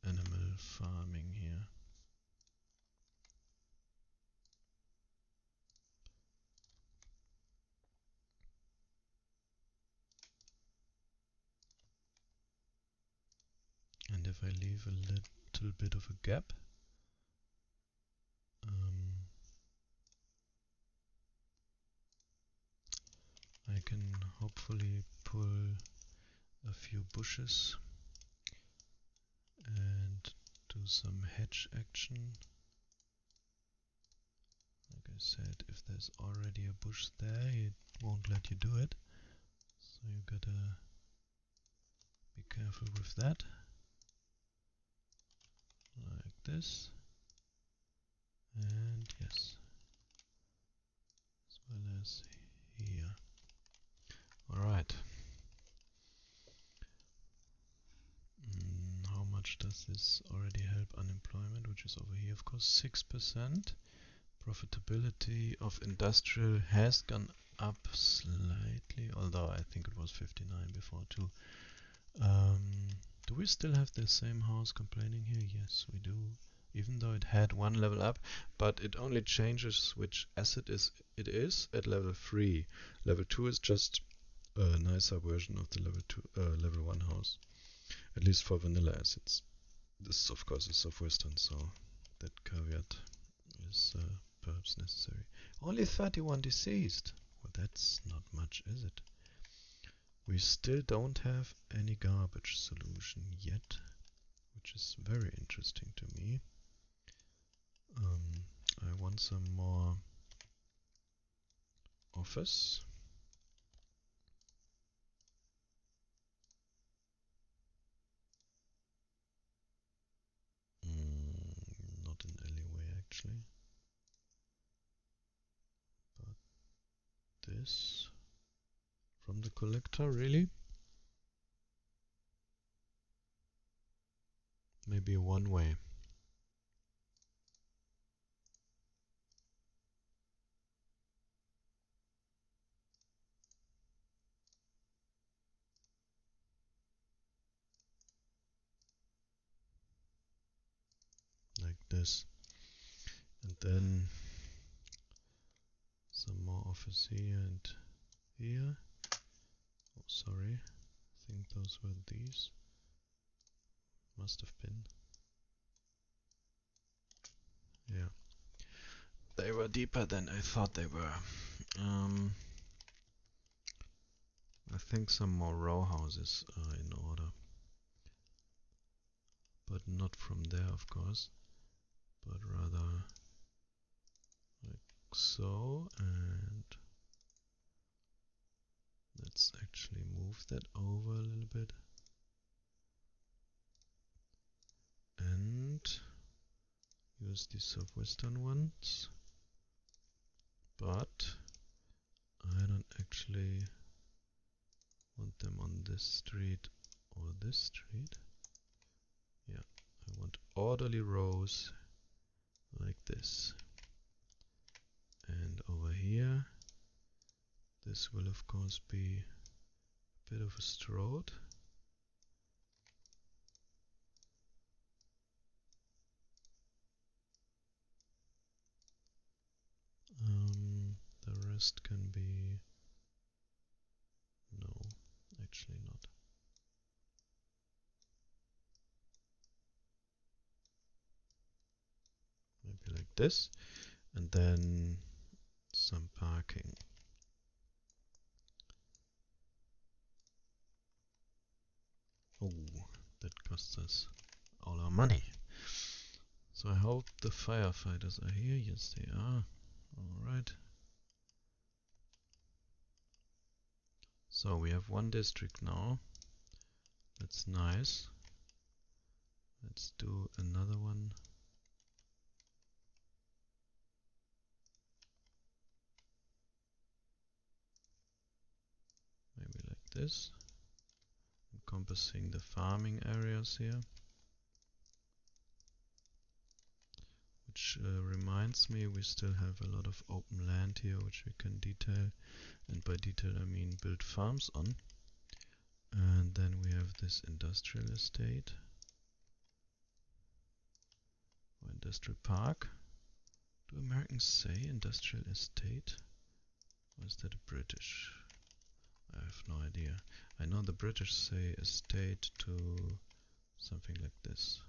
Speaker 1: animal farming here. And if I leave a little bit of a gap, I can hopefully pull a few bushes and do some hedge action. Like I said, if there's already a bush there, it won't let you do it. So you gotta be careful with that. Like this. And yes. As well as here. Alright. How much does this already help unemployment, which is over here, of course, 6%. Profitability of industrial has gone up slightly, although I think it was 59 before too. Do we still have the same house complaining here? Yes, we do. Even though it had one level up, but it only changes which asset it is at level 3. Level 2 is just a nicer version of the level 1 house. At least for vanilla assets. This of course is Southwestern, so that caveat is perhaps necessary. Only 31 deceased. Well, that's not much, is it? We still don't have any garbage solution yet, which is very interesting to me. I want some more office. Not an alleyway actually, but this from the collector, really? Maybe a one-way. Like this. And then some more office here and here. Oh, sorry. I think those were these. Must have been. Yeah. They were deeper than I thought they were. I think some more row houses are in order. But not from there, of course. But rather like so. And let's actually move that over a little bit. And use the southwestern ones. But I don't actually want them on this street or this street. Yeah, I want orderly rows like this. And over here, this will of course be a bit of a strode. The rest can be... no, actually not. Maybe like this. And then some parking. Oh, that costs us all our money. So I hope the firefighters are here. Yes, they are. Alright. So we have one district now. That's nice. Let's do another one. Maybe like this. Encompassing the farming areas here. Which reminds me, we still have a lot of open land here which we can detail, and by detail I mean build farms on. And then we have this industrial estate or industrial park. Do Americans say industrial estate, or is that a British? I have no idea. I know the British say estate to something like this.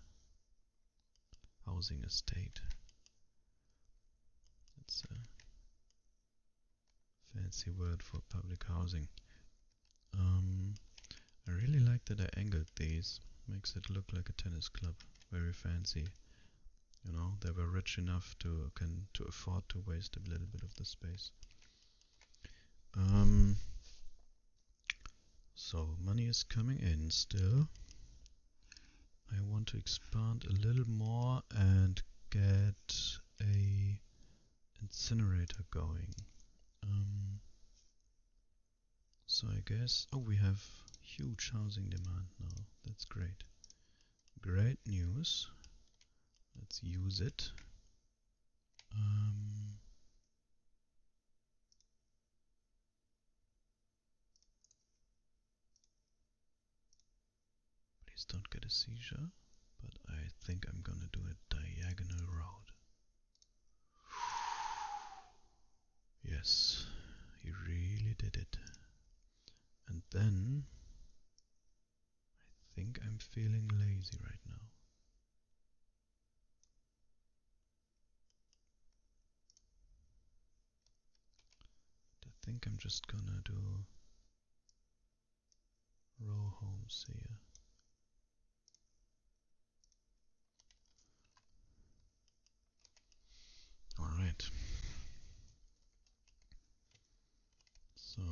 Speaker 1: Housing estate. It's a fancy word for public housing. I really like that I angled these. Makes it look like a tennis club. Very fancy. You know, they were rich enough to afford to waste a little bit of the space. So money is coming in still. I want to expand a little more and get a incinerator going. So I guess, oh, we have huge housing demand now. That's great. Great news. Let's use it. Please don't get a seizure, but I think I'm gonna do a diagonal road. Yes, he really did it. And then I think I'm feeling lazy right now. I think I'm just gonna do row homes here. Alright. So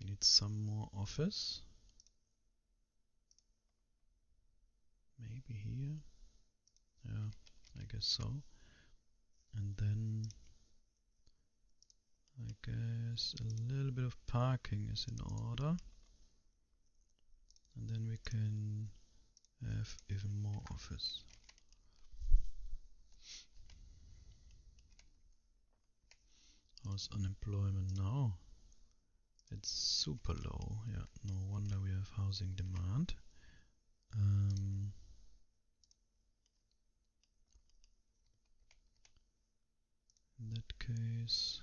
Speaker 1: we need some more office. Maybe here. Yeah, I guess so. And then I guess a little bit of parking is in order. And then we can have even more office. How's unemployment now? It's super low. Yeah, no wonder we have housing demand. In that case,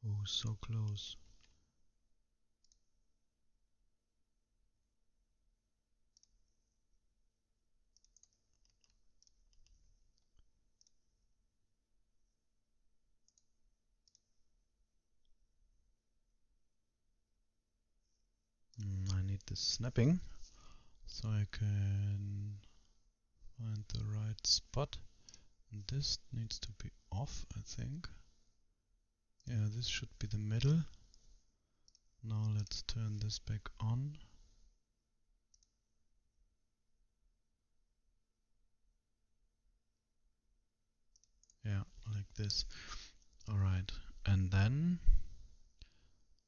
Speaker 1: oh, so close. I need this snapping so I can find the right spot. And this needs to be off, I think. Yeah, this should be the middle. Now let's turn this back on. Yeah, like this. Alright, and then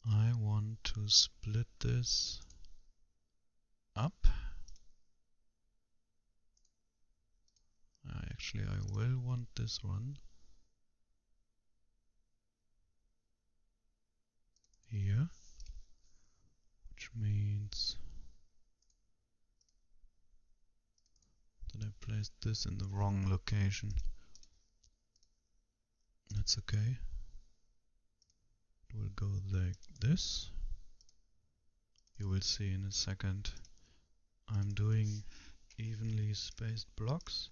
Speaker 1: I want to split this up. Actually, I will want this one here, which means that I placed this in the wrong location. That's okay. It will go like this. You will see in a second I'm doing evenly spaced blocks,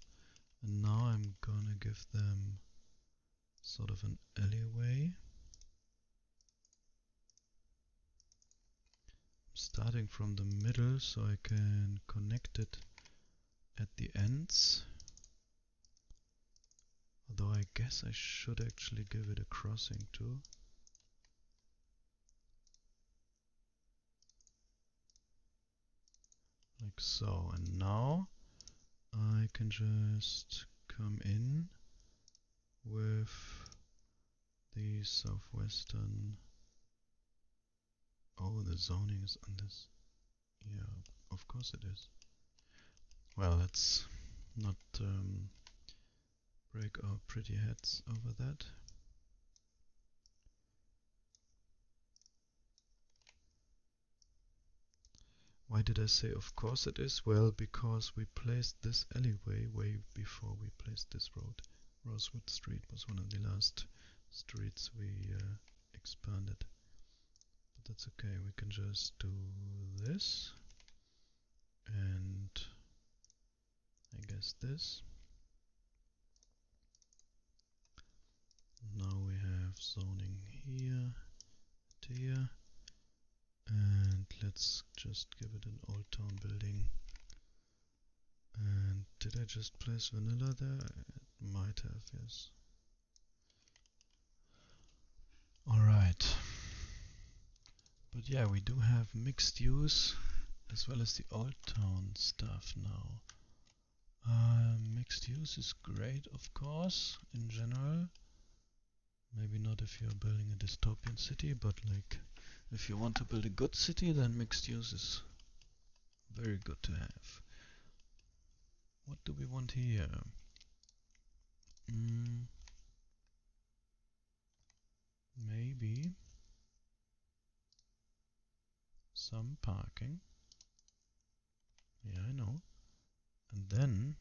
Speaker 1: and now I'm gonna give them sort of an alleyway. Starting from the middle so I can connect it at the ends. Although I guess I should actually give it a crossing too. like so. And now I can just come in with the southwestern. Oh, the zoning is on this. Yeah, of course it is. Well, let's not break our pretty heads over that. Why did I say of course it is? Well, because we placed this alleyway way before we placed this road. Rosewood Street was one of the last streets we expanded. But that's okay, we can just do this. And I guess this. Now we have zoning here and here. And let's just give it an old town building. And did I just place vanilla there? It might have, yes. Alright. But yeah, we do have mixed use as well as the old town stuff now. Mixed use is great, of course, in general. Maybe not if you're building a dystopian city, but like if you want to build a good city, then mixed use is very good to have. What do we want here? Maybe some parking. Yeah, I know. And then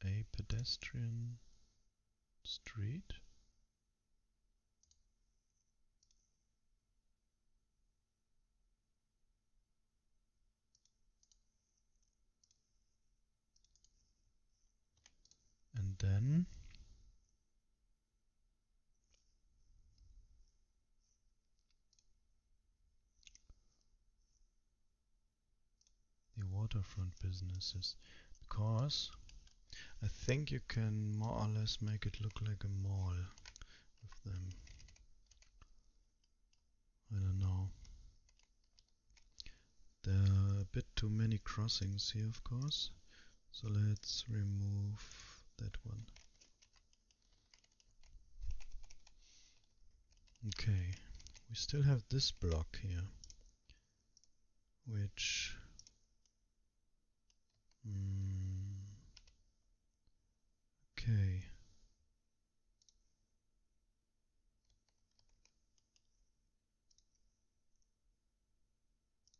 Speaker 1: a pedestrian street. And then the waterfront businesses, because I think you can more or less make it look like a mall with them. I don't know. There are a bit too many crossings here, of course, so let's remove that one. Okay, we still have this block here, which okay.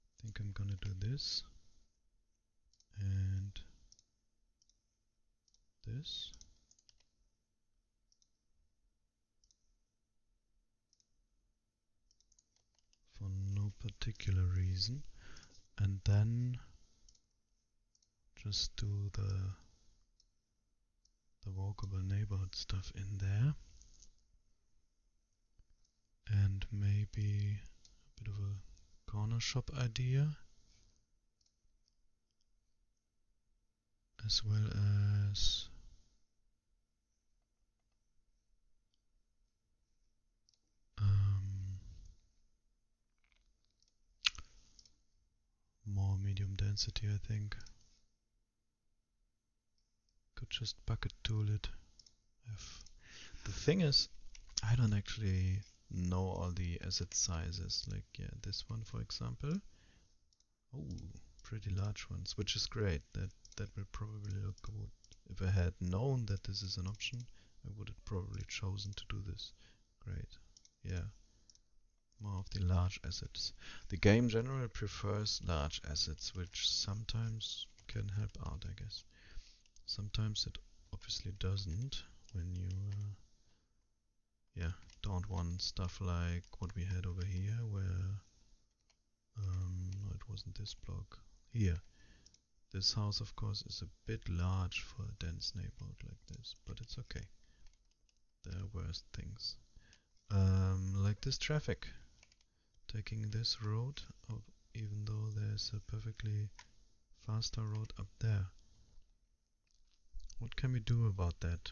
Speaker 1: I think I'm gonna do this and this. For no particular reason, and then just do the walkable neighborhood stuff in there, and maybe a bit of a corner shop idea, as well as more medium density, I think. Could just bucket tool it. The thing is, I don't actually know all the asset sizes. Like, yeah, this one, for example. Oh, pretty large ones, which is great. That will probably look good. If I had known that this is an option, I would have probably chosen to do this. Great. Yeah. More of the large assets. The game generally prefers large assets, which sometimes can help out, I guess. Sometimes it obviously doesn't when you don't want stuff like what we had over here, where no, it wasn't this block. Here, this house, of course, is a bit large for a dense neighborhood like this, but it's okay. There are worse things. Like this traffic. Taking this road, even though there's a perfectly faster road up there. What can we do about that?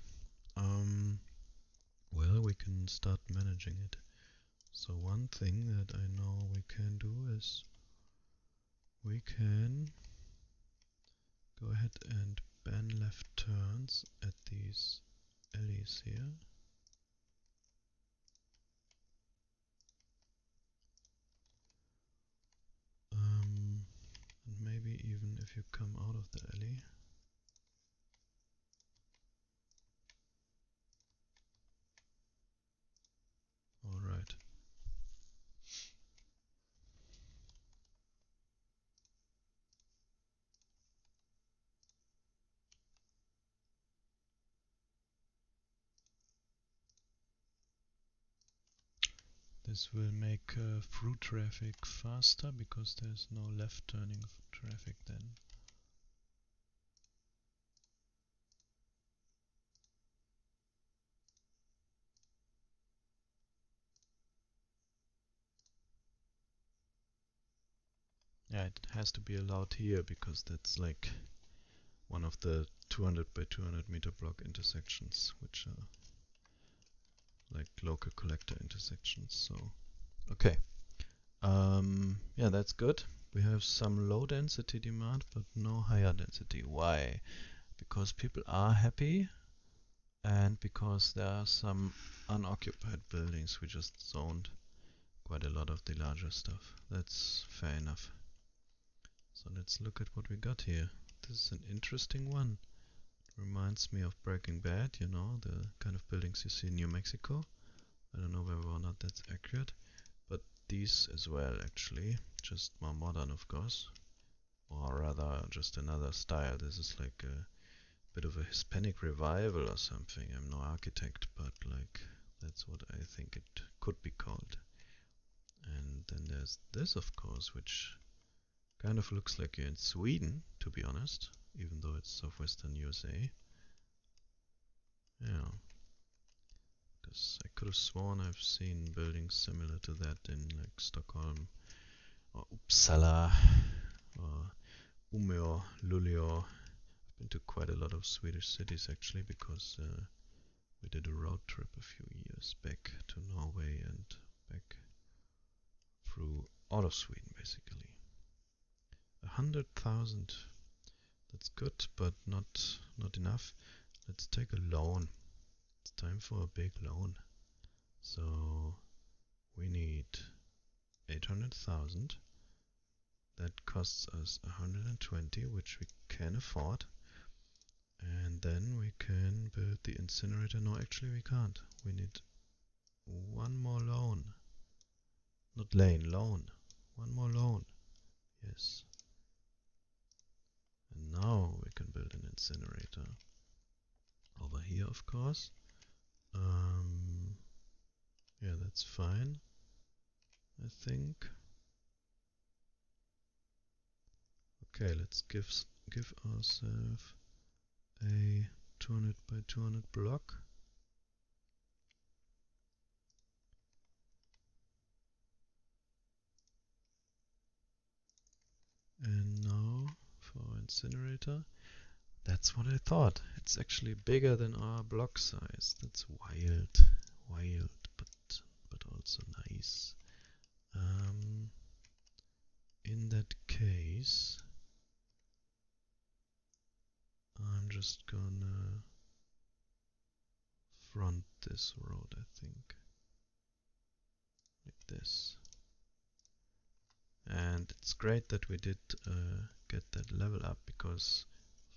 Speaker 1: Well, we can start managing it. So one thing that I know we can do is we can go ahead and ban left turns at these alleys here. And maybe even if you come out of the alley, alright. This will make through traffic faster because there's no left turning traffic then. Yeah, it has to be allowed here because that's like one of the 200 by 200 meter block intersections, which are like local collector intersections. So, okay. Yeah, that's good. We have some low density demand, but no higher density. Why? Because people are happy and because there are some unoccupied buildings. We just zoned quite a lot of the larger stuff. That's fair enough. So let's look at what we got here. This is an interesting one. Reminds me of Breaking Bad, you know, the kind of buildings you see in New Mexico. I don't know whether or not that's accurate, but these as well actually, just more modern of course, or rather just another style. This is like a bit of a Hispanic revival or something. I'm no architect, but like that's what I think it could be called. And then there's this of course, which kind of looks like you're in Sweden, to be honest, even though it's southwestern USA. Yeah. Because I could have sworn I've seen buildings similar to that in like Stockholm or Uppsala or Umeå, Luleå. I've been to quite a lot of Swedish cities actually because we did a road trip a few years back to Norway and back through all of Sweden basically. 100,000. That's good, but not enough. Let's take a loan. It's time for a big loan. So we need 800,000. That costs us 120, which we can afford. And then we can build the incinerator. No, actually we can't. We need one more loan. Not lane, loan. One more loan. Yes. And now we can build an incinerator. Over here, of course. Yeah, that's fine. I think. Okay, let's give ourselves a 200 by 200 block. And now for our incinerator. That's what I thought. It's actually bigger than our block size. That's wild, but also nice. In that case, I'm just gonna front this road, I think, like this. And it's great that we did get that level up because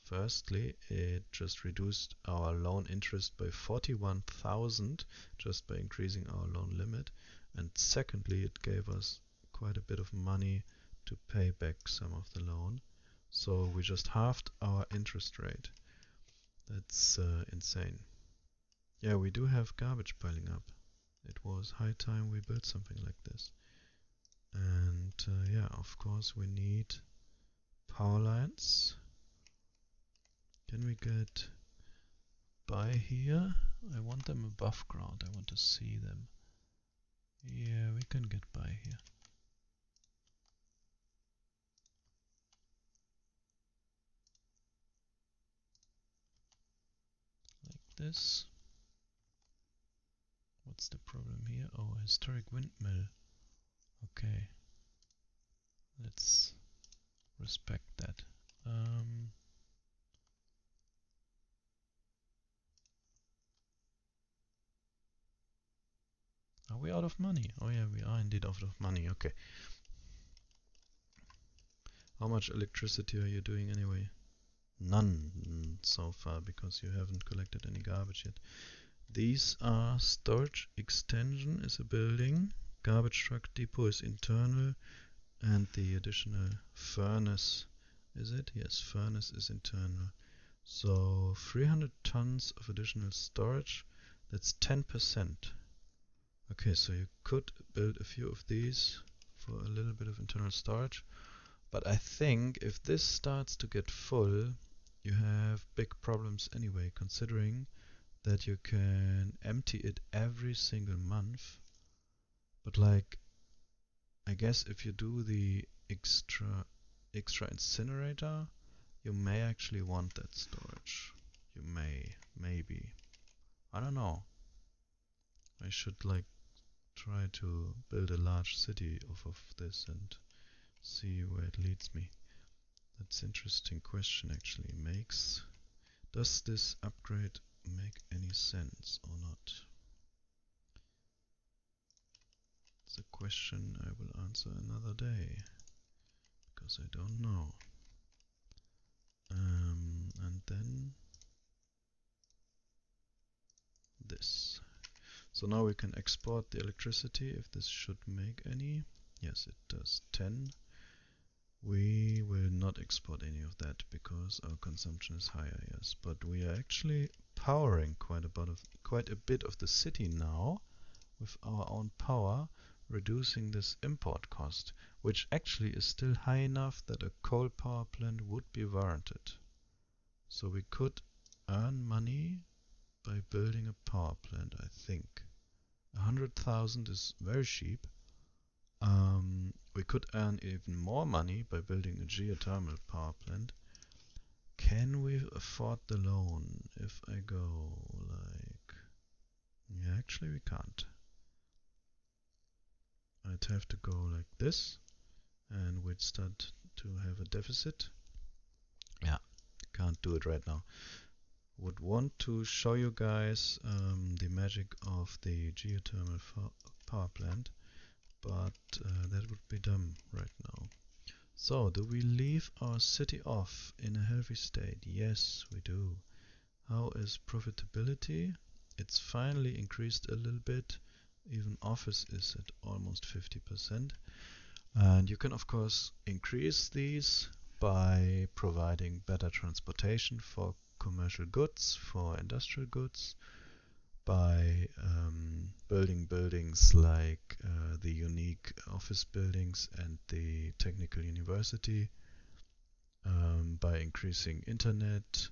Speaker 1: firstly, it just reduced our loan interest by 41,000 just by increasing our loan limit. And secondly, it gave us quite a bit of money to pay back some of the loan. So we just halved our interest rate. That's insane. Yeah, we do have garbage piling up. It was high time we built something like this. And yeah, of course we need power lines. Can we get by here? I want them above ground. I want to see them. Yeah, we can get by here. Like this. What's the problem here? Oh, historic windmill. Okay. Let's respect that. Are we out of money? Oh yeah, we are indeed out of money. Okay. How much electricity are you doing anyway? None so far, because you haven't collected any garbage yet. These are storage extension is a building, garbage truck depot is internal, and the additional furnace, is it? Yes, furnace is internal. So 300 tons of additional storage, that's 10%. Okay, so you could build a few of these for a little bit of internal storage. But I think if this starts to get full, you have big problems anyway, considering that you can empty it every single month. But like, I guess if you do the extra incinerator, you may actually want that storage. You may, maybe. I don't know. I should like try to build a large city off of this and see where it leads me. That's an interesting question actually. Does this upgrade make any sense or not? It's a question I will answer another day, because I don't know. And then this. So now we can export the electricity if this should make any. Yes, it does 10. We will not export any of that because our consumption is higher, yes. But we are actually powering quite a bit of the city now with our own power, reducing this import cost, which actually is still high enough that a coal power plant would be warranted. So we could earn money by building a power plant, I think. 100,000 is very cheap. We could earn even more money by building a geothermal power plant. Can we afford the loan if I go like... Yeah, actually we can't. I'd have to go like this, and we'd start to have a deficit. Yeah, can't do it right now. Would want to show you guys the magic of the geothermal power plant, but that would be dumb right now. So, do we leave our city off in a healthy state? Yes, we do. How is profitability? It's finally increased a little bit. Even office is at almost 50%. And you can of course increase these by providing better transportation for commercial goods, for industrial goods, by building buildings like the unique office buildings and the technical university, by increasing internet,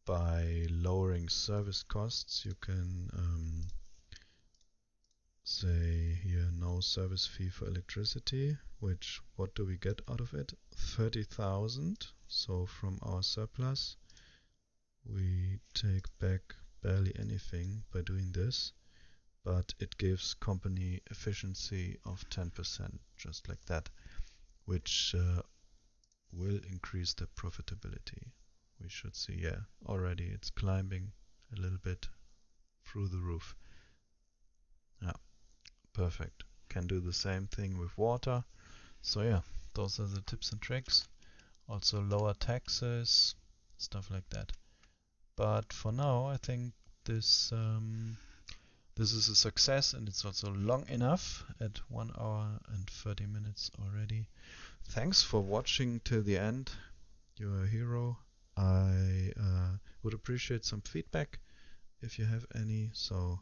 Speaker 1: by lowering service costs. You can say here no service fee for electricity, which what do we get out of it? 30,000. So from our surplus we take back barely anything by doing this, but it gives company efficiency of 10%, just like that, which will increase the profitability. We should see, yeah, already it's climbing a little bit through the roof. Yeah, perfect. Can do the same thing with water. So yeah, those are the tips and tricks. Also lower taxes, stuff like that. But for now, I think this this is a success, and it's also long enough at 1 hour and 30 minutes already. Thanks for watching till the end. You're a hero. I would appreciate some feedback if you have any. So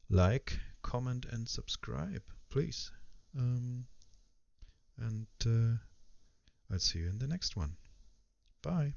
Speaker 1: like, comment, and subscribe, please. And I'll see you in the next one. Bye.